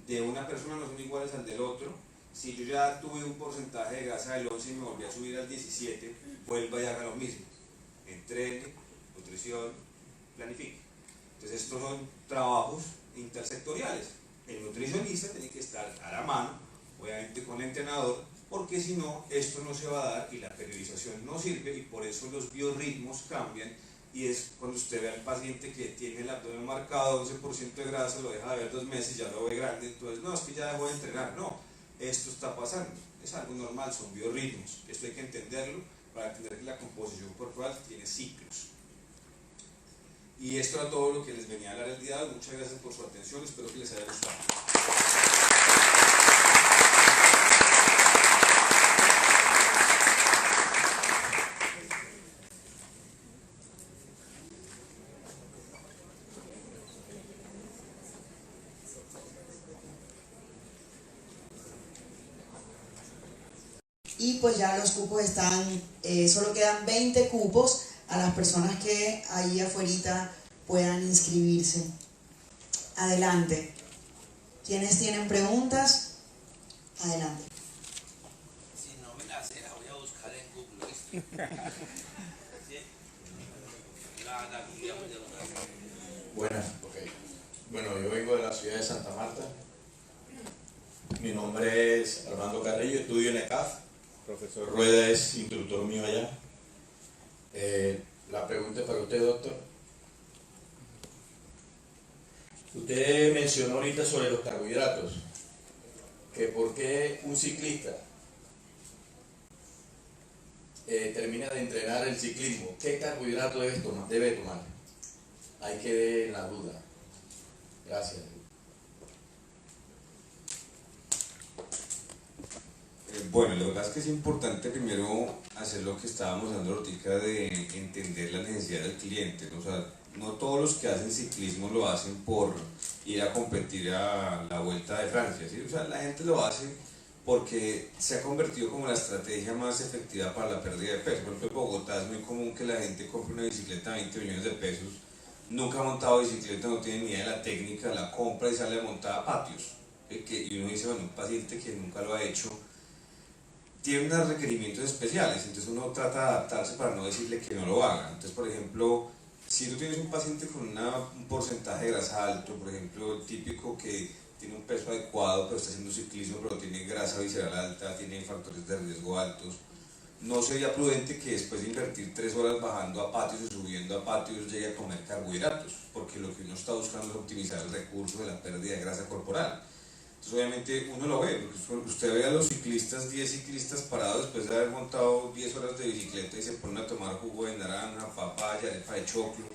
de una persona no son iguales al del otro. Si yo ya tuve un porcentaje de grasa del 11 y me volví a subir al 17, vuelva y haga lo mismo. Entrene, nutrición, planifique. Entonces estos son trabajos intersectoriales. El nutricionista tiene que estar a la mano, obviamente con el entrenador, porque si no, esto no se va a dar y la periodización no sirve, y por eso los biorritmos cambian. Y es cuando usted ve al paciente que tiene el abdomen marcado, 11% de grasa, lo deja de ver 2 meses, ya lo ve grande, entonces no, es que ya dejó de entrenar. No, esto está pasando, es algo normal, son biorritmos. Esto hay que entenderlo para entender que la composición corporal tiene ciclos. Y esto era todo lo que les venía a hablar el día de hoy. Muchas gracias por su atención, espero que les haya gustado. Y pues ya los cupos están, solo quedan 20 cupos a las personas que ahí afuera puedan inscribirse. Adelante. ¿Quiénes tienen preguntas? Adelante. Si no me la sé, la voy a buscar en Google, ¿viste? ¿Sí? La googleamos, ya lo sabemos. Buenas, ok. Bueno, yo vengo de la ciudad de Santa Marta. Mi nombre es Armando Carrillo, estudio en ECAF. Profesor Rueda es instructor mío allá. La pregunta es para usted, doctor. Usted mencionó ahorita sobre los carbohidratos, que por qué un ciclista termina de entrenar el ciclismo, ¿qué carbohidrato debe tomar? Hay que ver en la duda. Gracias. Bueno, la verdad es que es importante primero hacer lo que estábamos dando ahorita de entender la necesidad del cliente, ¿no? O sea, no todos los que hacen ciclismo lo hacen por ir a competir a la Vuelta de Francia, ¿sí? O sea, la gente lo hace porque se ha convertido como la estrategia más efectiva para la pérdida de peso. Por ejemplo, en Bogotá es muy común que la gente compre una bicicleta de 20 millones de pesos, nunca ha montado bicicleta, no tiene ni idea de la técnica, la compra y sale a montar a patios. Y uno dice, bueno, un paciente que nunca lo ha hecho tiene unos requerimientos especiales, entonces uno trata de adaptarse para no decirle que no lo haga. Entonces, por ejemplo, si tú tienes un paciente con un porcentaje de grasa alto, por ejemplo, el típico que tiene un peso adecuado pero está haciendo ciclismo pero tiene grasa visceral alta, tiene factores de riesgo altos, no sería prudente que después de invertir 3 horas bajando a patios y subiendo a patios llegue a comer carbohidratos, porque lo que uno está buscando es optimizar el recurso de la pérdida de grasa corporal. Entonces obviamente uno lo ve, porque usted ve a los ciclistas, 10 ciclistas parados después de haber montado 10 horas de bicicleta y se ponen a tomar jugo de naranja, papaya, arepa de choclo.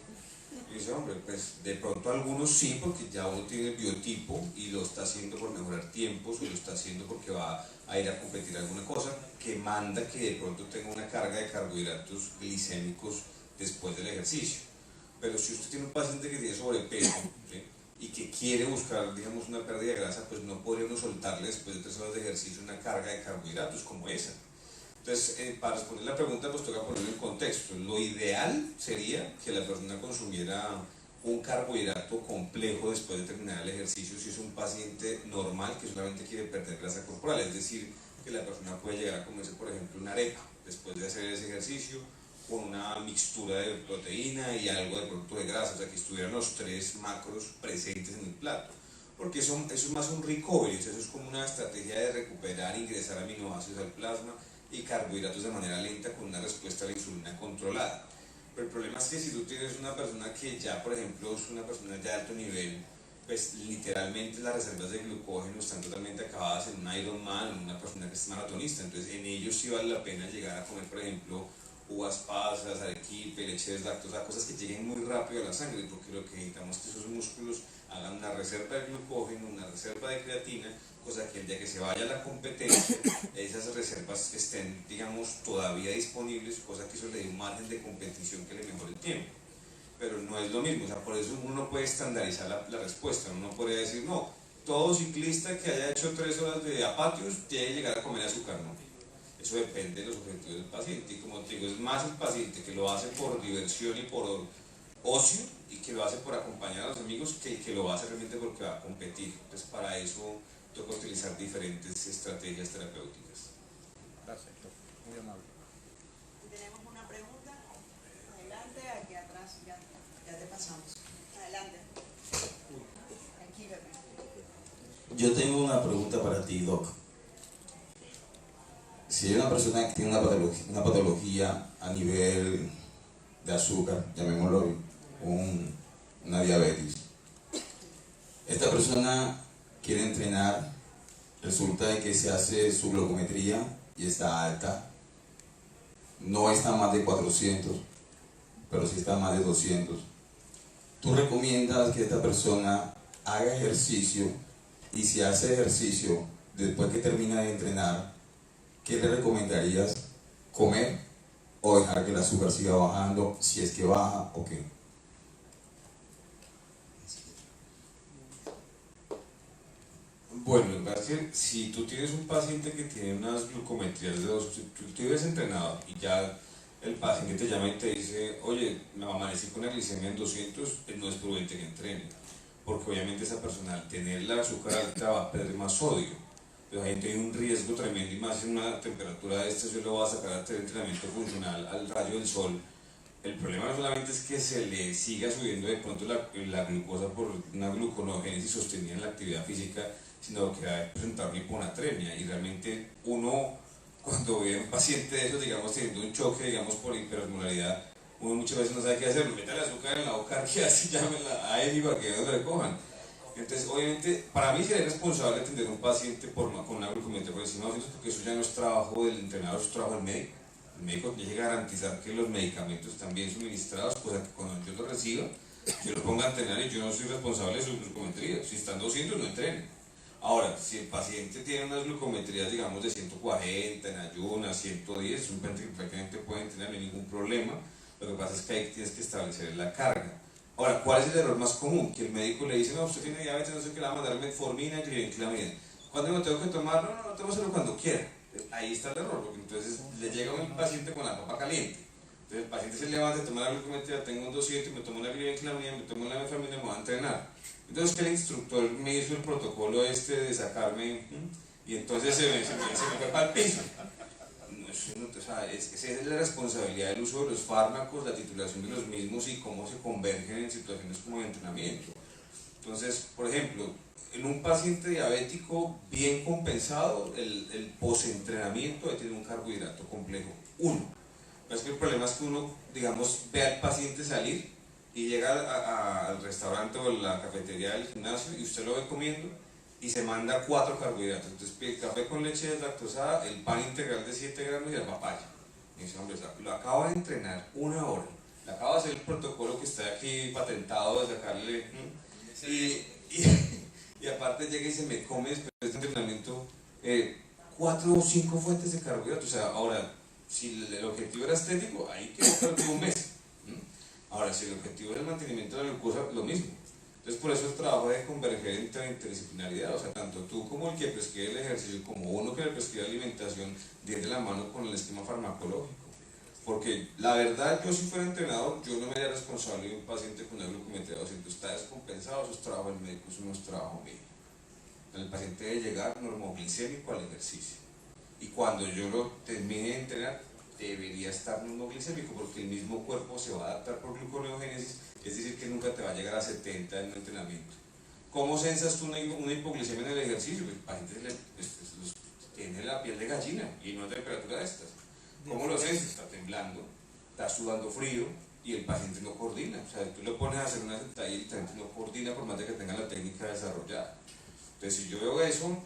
Y dice, hombre, pues de pronto algunos sí, porque ya uno tiene el biotipo y lo está haciendo por mejorar tiempos o lo está haciendo porque va a ir a competir alguna cosa que manda que de pronto tenga una carga de carbohidratos glicémicos después del ejercicio. Pero si usted tiene un paciente que tiene sobrepeso, ¿sí?, y que quiere buscar, digamos, una pérdida de grasa, pues no podría uno soltarle después de 3 horas de ejercicio una carga de carbohidratos como esa. Entonces, para responder la pregunta, pues toca ponerlo en contexto. Lo ideal sería que la persona consumiera un carbohidrato complejo después de terminar el ejercicio si es un paciente normal que solamente quiere perder grasa corporal, es decir, que la persona puede llegar a comerse, por ejemplo, una arepa después de hacer ese ejercicio, con una mixtura de proteína y algo de producto de grasa, o sea que estuvieran los 3 macros presentes en el plato, porque eso es más un recovery, eso es como una estrategia de recuperar, ingresar aminoácidos al plasma y carbohidratos de manera lenta con una respuesta a la insulina controlada. Pero el problema es que si tú tienes una persona que ya, por ejemplo, es una persona de alto nivel, pues literalmente las reservas de glucógeno están totalmente acabadas en un Ironman, en una persona que es maratonista, entonces en ellos sí vale la pena llegar a comer, por ejemplo, uvas pasas, arequipe, leche deslactosada, cosas que lleguen muy rápido a la sangre, porque lo que necesitamos es que esos músculos hagan una reserva de glucógeno, una reserva de creatina, cosa que el día que se vaya a la competencia, esas reservas estén, digamos, todavía disponibles, cosa que eso le dé un margen de competición que le mejore el tiempo. Pero no es lo mismo, o sea, por eso uno no puede estandarizar la respuesta, uno no podría decir, no, todo ciclista que haya hecho 3 horas de apatios tiene que llegar a comer azúcar, no. Eso depende de los objetivos del paciente, y como te digo, es más el paciente que lo hace por diversión y por ocio, y que lo hace por acompañar a los amigos, que el que lo hace realmente porque va a competir. Entonces para eso toca utilizar diferentes estrategias terapéuticas. Perfecto, muy amable. Tenemos una pregunta. Adelante, aquí atrás, ya te pasamos. Adelante. Aquí, Pepe. Yo tengo una pregunta para ti, Doc. Si hay una persona que tiene una patología a nivel de azúcar, llamémoslo una diabetes, esta persona quiere entrenar, resulta de que se hace su glucometría y está alta, no está más de 400, pero sí está más de 200. Tú recomiendas que esta persona haga ejercicio, y si hace ejercicio después que termina de entrenar, ¿qué le recomendarías comer o dejar que el azúcar siga bajando, si es que baja o qué? Bueno, lo que pasa es que si tú tienes un paciente que tiene unas glucometrías de si tú eres entrenado y ya el paciente te llama y te dice, oye, me amanecí con la glicemia en 200, no es prudente que entrene, porque obviamente esa persona al tener la azúcar alta va a perder más sodio. Entonces ahí tiene un riesgo tremendo, y más en una temperatura de esta, yo lo voy a sacar a hacer entrenamiento funcional al rayo del sol. El problema no solamente es que se le siga subiendo de pronto la glucosa por una gluconeogénesis sostenida en la actividad física, sino que va a presentar una hiponatremia, y realmente uno, cuando ve a un paciente de esos, digamos, teniendo un choque, digamos, por hiperosmolaridad, uno muchas veces no sabe qué hacer, mete el azúcar en la boca, que así llámenla a él para que no le cojan. Entonces, obviamente, para mí sería responsable atender a un paciente con una glucometría por encima de 200, porque eso ya no es trabajo del entrenador, eso es trabajo del médico. El médico tiene que garantizar que los medicamentos están bien suministrados, pues a que cuando yo los reciba, yo los ponga a entrenar, y yo no soy responsable de su glucometría. Si están 200, no entrene. Ahora, si el paciente tiene unas glucometrías, digamos, de 140 en ayunas, 110, es un paciente que prácticamente puede entrenar, no hay ningún problema. Lo que pasa es que ahí tienes que establecer la carga. Ahora, ¿cuál es el error más común? Que el médico le dice, no, usted tiene diabetes, no sé qué, le va a mandar metformina y glibenclamida. ¿Cuándo me tengo que tomar? No, tómaselo cuando quiera. Ahí está el error, porque entonces le llega un paciente con la papa caliente. Entonces el paciente se levanta, toma la glucometría, tengo un 200, me tomo la glibenclamida, me tomo la metformina y me voy a entrenar. Entonces que el instructor me hizo el protocolo de sacarme, y entonces se me fue para el piso. O sea, esa es la responsabilidad del uso de los fármacos, la titulación de los mismos y cómo se convergen en situaciones como de entrenamiento. Entonces, por ejemplo, en un paciente diabético bien compensado, el postentrenamiento debe tener un carbohidrato complejo 1. Pero es que el problema es que uno, digamos, ve al paciente salir y llega al restaurante o a la cafetería del gimnasio y usted lo ve comiendo y se manda 4 carbohidratos. Entonces pide café con leche deslactosada, el pan integral de 7 gramos y la papaya. Y dice, hombre, lo acaba de entrenar 1 hora, le acaba de hacer el protocolo que está aquí patentado de sacarle... Y aparte llega y se me come después de este entrenamiento 4 o 5 fuentes de carbohidratos. O sea, ahora, si el objetivo era estético, ahí quedó perdido un mes. Ahora, si el objetivo era el mantenimiento de la glucosa, lo mismo. Entonces, por eso el trabajo de converger entre interdisciplinaridad, o sea, tanto tú como el que prescribe el ejercicio, como uno que le prescribe la alimentación, de la mano con el esquema farmacológico. Porque la verdad, yo si fuera entrenador, yo no me haría responsable de un paciente con una glucometría de 200, está descompensado, eso es trabajo del médico, eso no es trabajo mío. El paciente debe llegar normoglicémico al ejercicio. Y cuando yo lo termine de entrenar, debería estar normoglicémico, porque el mismo cuerpo se va a adaptar por gluconeogénesis, es decir, que nunca te va a llegar a 70 en un entrenamiento. ¿Cómo censas tú una hipoglicemia en el ejercicio? El paciente tiene la piel de gallina y no a temperatura de estas. ¿Cómo lo censas? Está temblando, está sudando frío y el paciente no coordina. O sea, tú le pones a hacer una sentadilla y el paciente no coordina por más de que tenga la técnica desarrollada. Entonces, si yo veo eso,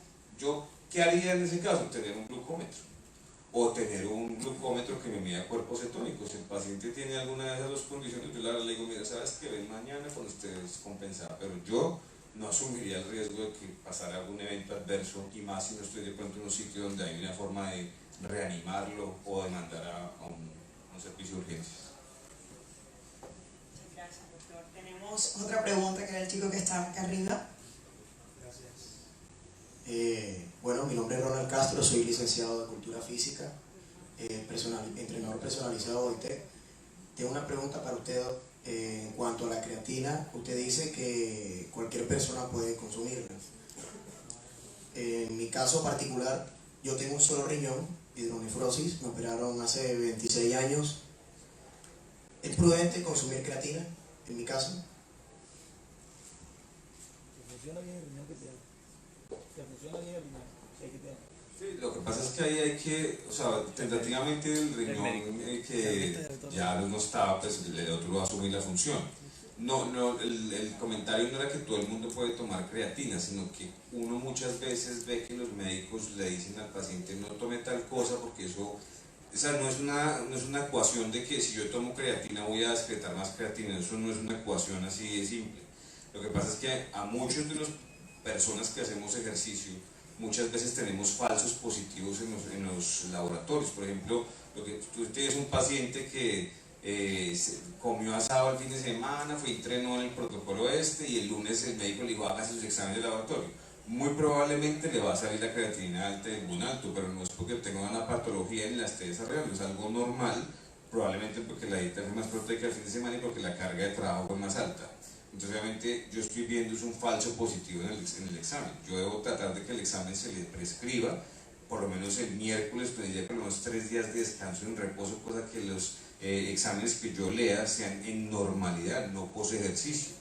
¿qué haría en ese caso? Tener un glucómetro. O tener un glucómetro que me mida cuerpos cetónicos. Si el paciente tiene alguna de esas dos condiciones, yo le digo, mira, sabes que ven mañana cuando estés compensada, pero yo no asumiría el riesgo de que pasara algún evento adverso, y más si no estoy de pronto en un sitio donde hay una forma de reanimarlo o de mandar a un servicio de urgencias. Muchas gracias, doctor. Tenemos otra pregunta, que era el chico que está acá arriba. Bueno, mi nombre es Ronald Castro, soy licenciado de Cultura Física, entrenador personalizado de OIT. Tengo una pregunta para usted en cuanto a la creatina. Usted dice que cualquier persona puede consumirla. En mi caso particular, yo tengo un solo riñón, hidronefrosis, me operaron hace 26 años. ¿Es prudente consumir creatina en mi caso? Funciona bien el riñón que tiene. Que funciona bien el riñón que tiene. Sí, lo que pasa es que ahí hay que, o sea, tentativamente el riñón que ya no estaba, pues el otro va a asumir la función. No, el comentario no era que todo el mundo puede tomar creatina, sino que uno muchas veces ve que los médicos le dicen al paciente no tome tal cosa porque eso, o sea, no es una ecuación de que si yo tomo creatina voy a excretar más creatina, eso no es una ecuación así de simple. Lo que pasa es que a muchos de las personas que hacemos ejercicio, muchas veces tenemos falsos positivos en los laboratorios. Por ejemplo, lo que tú tienes un paciente que comió asado el fin de semana, fue entrenó en el protocolo y el lunes el médico le dijo hágase sus exámenes de laboratorio. Muy probablemente le va a salir la creatina alta y muy alto, pero no es porque tenga una patología ni la esté desarrollando, es algo normal, probablemente porque la dieta fue más proteica el fin de semana y porque la carga de trabajo fue más alta. Entonces obviamente yo estoy viendo es un falso positivo en el examen. Yo debo tratar de que el examen se le prescriba, por lo menos el miércoles pediría por lo menos 3 días de descanso en reposo, cosa que los exámenes que yo lea sean en normalidad, no post ejercicio.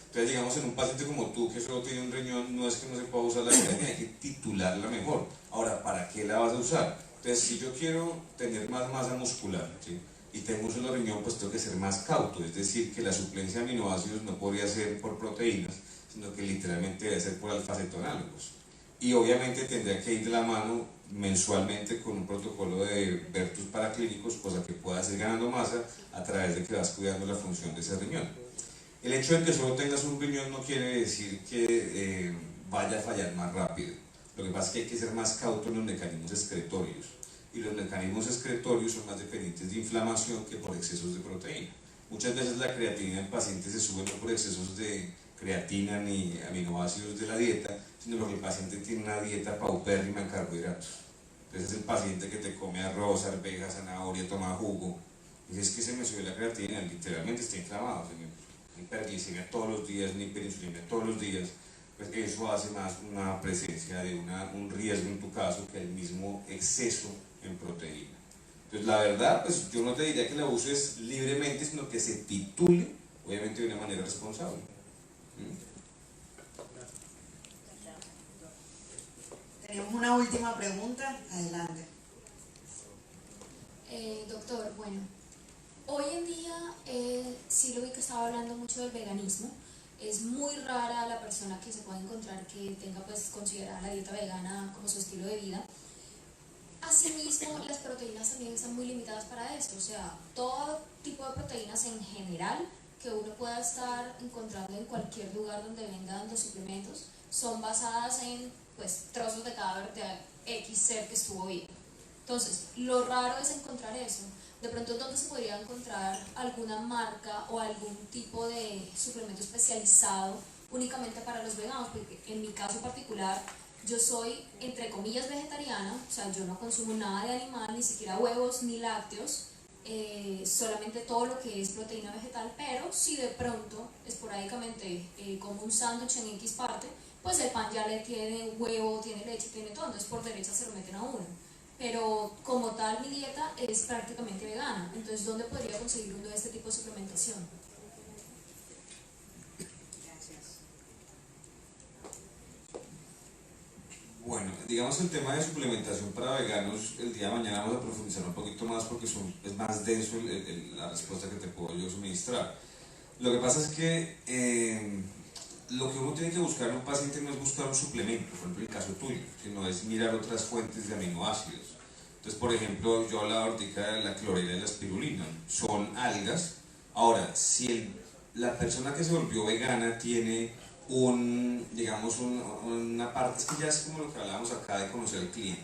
Entonces digamos en un paciente como tú que solo tiene un riñón, no es que no se pueda usar la creatina, hay que titularla mejor. Ahora, ¿para qué la vas a usar? Entonces si yo quiero tener más masa muscular, ¿sí?, y tengo un solo riñón, pues tengo que ser más cauto, es decir, que la suplencia de aminoácidos no podría ser por proteínas, sino que literalmente debe ser por alfa-cetonálogos. Y obviamente tendría que ir de la mano mensualmente con un protocolo de ver tus paraclínicos, cosa que puedas ir ganando masa a través de que vas cuidando la función de ese riñón. El hecho de que solo tengas un riñón no quiere decir que vaya a fallar más rápido. Lo que pasa es que hay que ser más cauto en los mecanismos excretorios. Y los mecanismos excretorios son más dependientes de inflamación que por excesos de proteína. Muchas veces la creatina en pacientes se sube no por excesos de creatina ni aminoácidos de la dieta, sino porque el paciente tiene una dieta paupérrima en carbohidratos. Entonces es el paciente que te come arroz, arvejas, zanahoria, toma jugo. Y es que se me sube la creatina, literalmente está inflamado, ni hiperglicemia todos los días, ni hiperinsulinemia todos los días. Pues eso hace más una presencia de un riesgo en tu caso que el mismo exceso en proteína. Entonces la verdad, pues yo no te diría que la uses libremente, sino que se titule, obviamente de una manera responsable. Tenemos una última pregunta, adelante. Doctor, bueno, hoy en día sí lo vi que estaba hablando mucho del veganismo. Es muy rara la persona que se puede encontrar que tenga pues considerada la dieta vegana como su estilo de vida. Asimismo, las proteínas también están muy limitadas para esto, o sea, todo tipo de proteínas en general que uno pueda estar encontrando en cualquier lugar donde vendan los suplementos son basadas en pues trozos de cadáver de X ser que estuvo vivo. Entonces, lo raro es encontrar eso. De pronto, ¿dónde se podría encontrar alguna marca o algún tipo de suplemento especializado únicamente para los veganos? Porque en mi caso particular, yo soy, entre comillas, vegetariana, o sea, yo no consumo nada de animal, ni siquiera huevos ni lácteos, solamente todo lo que es proteína vegetal, pero si de pronto, esporádicamente, como un sándwich en X parte, pues el pan ya le tiene huevo, tiene leche, tiene todo, entonces por derecha se lo meten a uno. Pero como tal mi dieta es prácticamente vegana, entonces ¿dónde podría conseguir uno de este tipo de suplementación? Gracias. Bueno, digamos el tema de suplementación para veganos, el día de mañana vamos a profundizar un poquito más porque es más denso la respuesta que te puedo yo suministrar. Lo que pasa es que lo que uno tiene que buscar en un paciente no es buscar un suplemento, por ejemplo el caso tuyo, sino es mirar otras fuentes de aminoácidos. Entonces, por ejemplo, yo hablaba ahorita de la clorela y la espirulina, son algas. Ahora, si la persona que se volvió vegana tiene digamos, una parte, es que ya es como lo que hablábamos acá de conocer al cliente.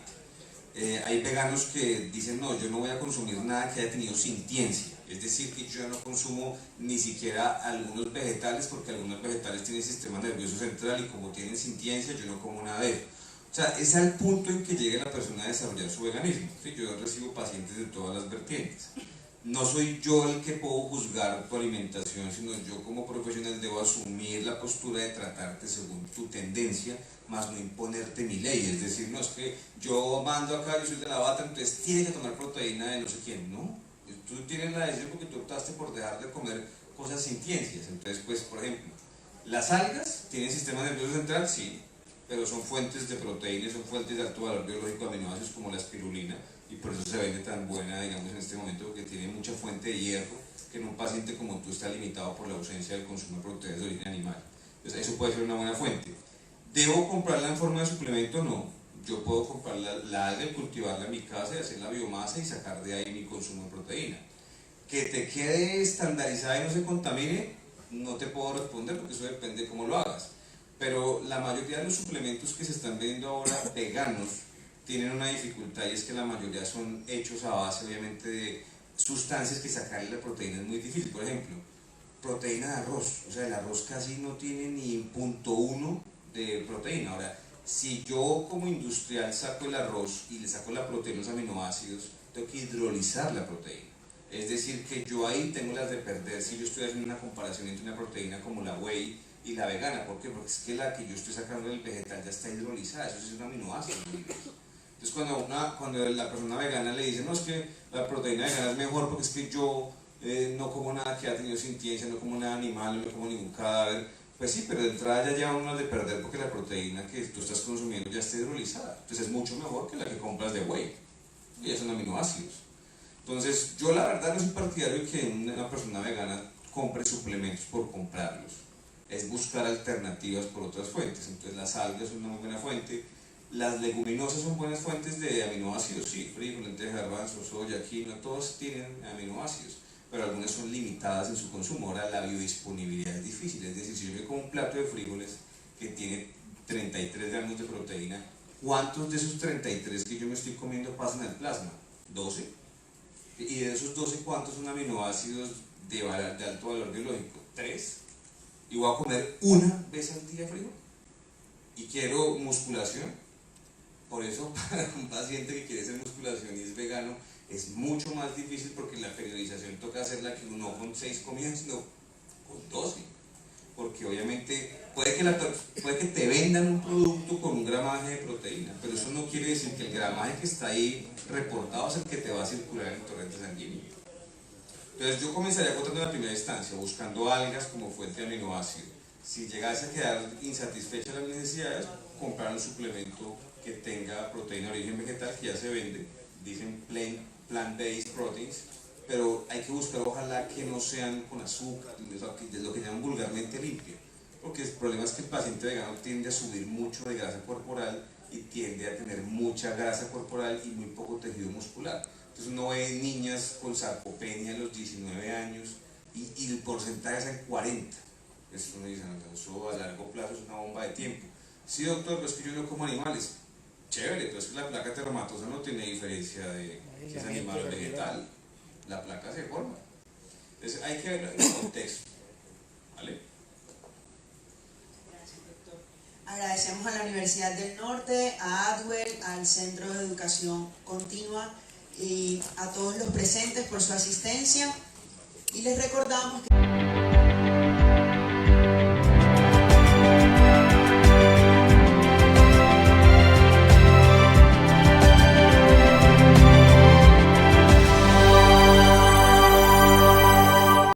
Hay veganos que dicen, no, yo no voy a consumir nada que haya tenido sintiencia, es decir, que yo no consumo ni siquiera algunos vegetales porque algunos vegetales tienen sistema nervioso central y como tienen sintiencia yo no como nada de eso. O sea, es al punto en que llegue la persona a desarrollar su veganismo. ¿Sí? Yo recibo pacientes de todas las vertientes. No soy yo el que puedo juzgar tu alimentación, sino yo como profesional debo asumir la postura de tratarte según tu tendencia, más no imponerte mi ley. Es decir, no es que yo mando acá, yo soy de la bata, entonces tienes que tomar proteína de no sé quién. No, tú tienes la decisión porque tú optaste por dejar de comer cosas sintiencias. Entonces, pues, por ejemplo, las algas tienen sistema nervioso central, sí, pero son fuentes de proteínas, son fuentes de alto valor biológico de aminoácidos como la espirulina, y por eso se vende tan buena, digamos, en este momento, porque tiene mucha fuente de hierro, que en un paciente como tú está limitado por la ausencia del consumo de proteínas de origen animal. Entonces eso puede ser una buena fuente. ¿Debo comprarla en forma de suplemento? No. Yo puedo comprar la alga y cultivarla en mi casa y hacer la biomasa y sacar de ahí mi consumo de proteína. Que te quede estandarizada y no se contamine, no te puedo responder porque eso depende de cómo lo hagas. Pero la mayoría de los suplementos que se están vendiendo ahora veganos tienen una dificultad, y es que la mayoría son hechos a base obviamente de sustancias que sacarle la proteína es muy difícil. Por ejemplo, proteína de arroz, o sea, el arroz casi no tiene ni 0.1 de proteína. Ahora, si yo como industrial saco el arroz y le saco la proteína, los aminoácidos, tengo que hidrolizar la proteína. Es decir, que yo ahí tengo las de perder si yo estoy haciendo una comparación entre una proteína como la whey y la vegana. ¿Por qué? Porque es que la que yo estoy sacando del vegetal ya está hidrolizada, eso es un aminoácido. Entonces cuando la persona vegana le dice, no, es que la proteína vegana es mejor porque es que yo no como nada que ha tenido sintiencia, no como nada animal, no como ningún cadáver, pues sí, pero de entrada ya lleva uno de perder porque la proteína que tú estás consumiendo ya está hidrolizada. Entonces es mucho mejor que la que compras de whey, y ya son aminoácidos. Entonces yo la verdad no soy partidario de que una persona vegana compre suplementos por comprarlos. Es buscar alternativas por otras fuentes. Entonces las algas son una muy buena fuente. Las leguminosas son buenas fuentes de aminoácidos, sí, frijol, lentejas, garbanzos, soya, quinoa, todos tienen aminoácidos, pero algunas son limitadas en su consumo. Ahora la biodisponibilidad es difícil, es decir, si yo me como un plato de frijoles que tiene 33 gramos de proteína, ¿cuántos de esos 33 que yo me estoy comiendo pasan al plasma? 12. Y de esos 12, ¿cuántos son aminoácidos de alto valor biológico? 3. Y voy a comer una vez al día frijol. Y quiero musculación. Por eso, para un paciente que quiere hacer musculación y es vegano, es mucho más difícil porque la periodización toca hacerla que no con 6 comidas, sino con 12. Porque obviamente puede que te vendan un producto con un gramaje de proteína, pero eso no quiere decir que el gramaje que está ahí reportado es el que te va a circular en el torrente sanguíneo. Entonces yo comenzaría contando en la primera instancia, buscando algas como fuente de aminoácido. Si llegase a quedar insatisfecha las necesidades, comprar un suplemento que tenga proteína de origen vegetal, que ya se vende, dicen plant-based proteins, pero hay que buscar ojalá que no sean con azúcar, de lo que llaman vulgarmente limpio, porque el problema es que el paciente vegano tiende a subir mucho de grasa corporal y tiende a tener mucha grasa corporal y muy poco tejido muscular. Entonces uno ve niñas con sarcopenia a los 19 años y el porcentaje es en 40. Eso uno dice, no, eso a largo plazo es una bomba de tiempo. Sí, doctor, pero es que yo no como animales. Chévere, pero es que la placa terramatosa no tiene diferencia de si es animal o vegetal. La placa se forma. Entonces hay que verlo en el contexto. ¿Vale? Gracias, doctor. Agradecemos a la Universidad del Norte, a Adwell, al Centro de Educación Continua y a todos los presentes por su asistencia. Y les recordamos que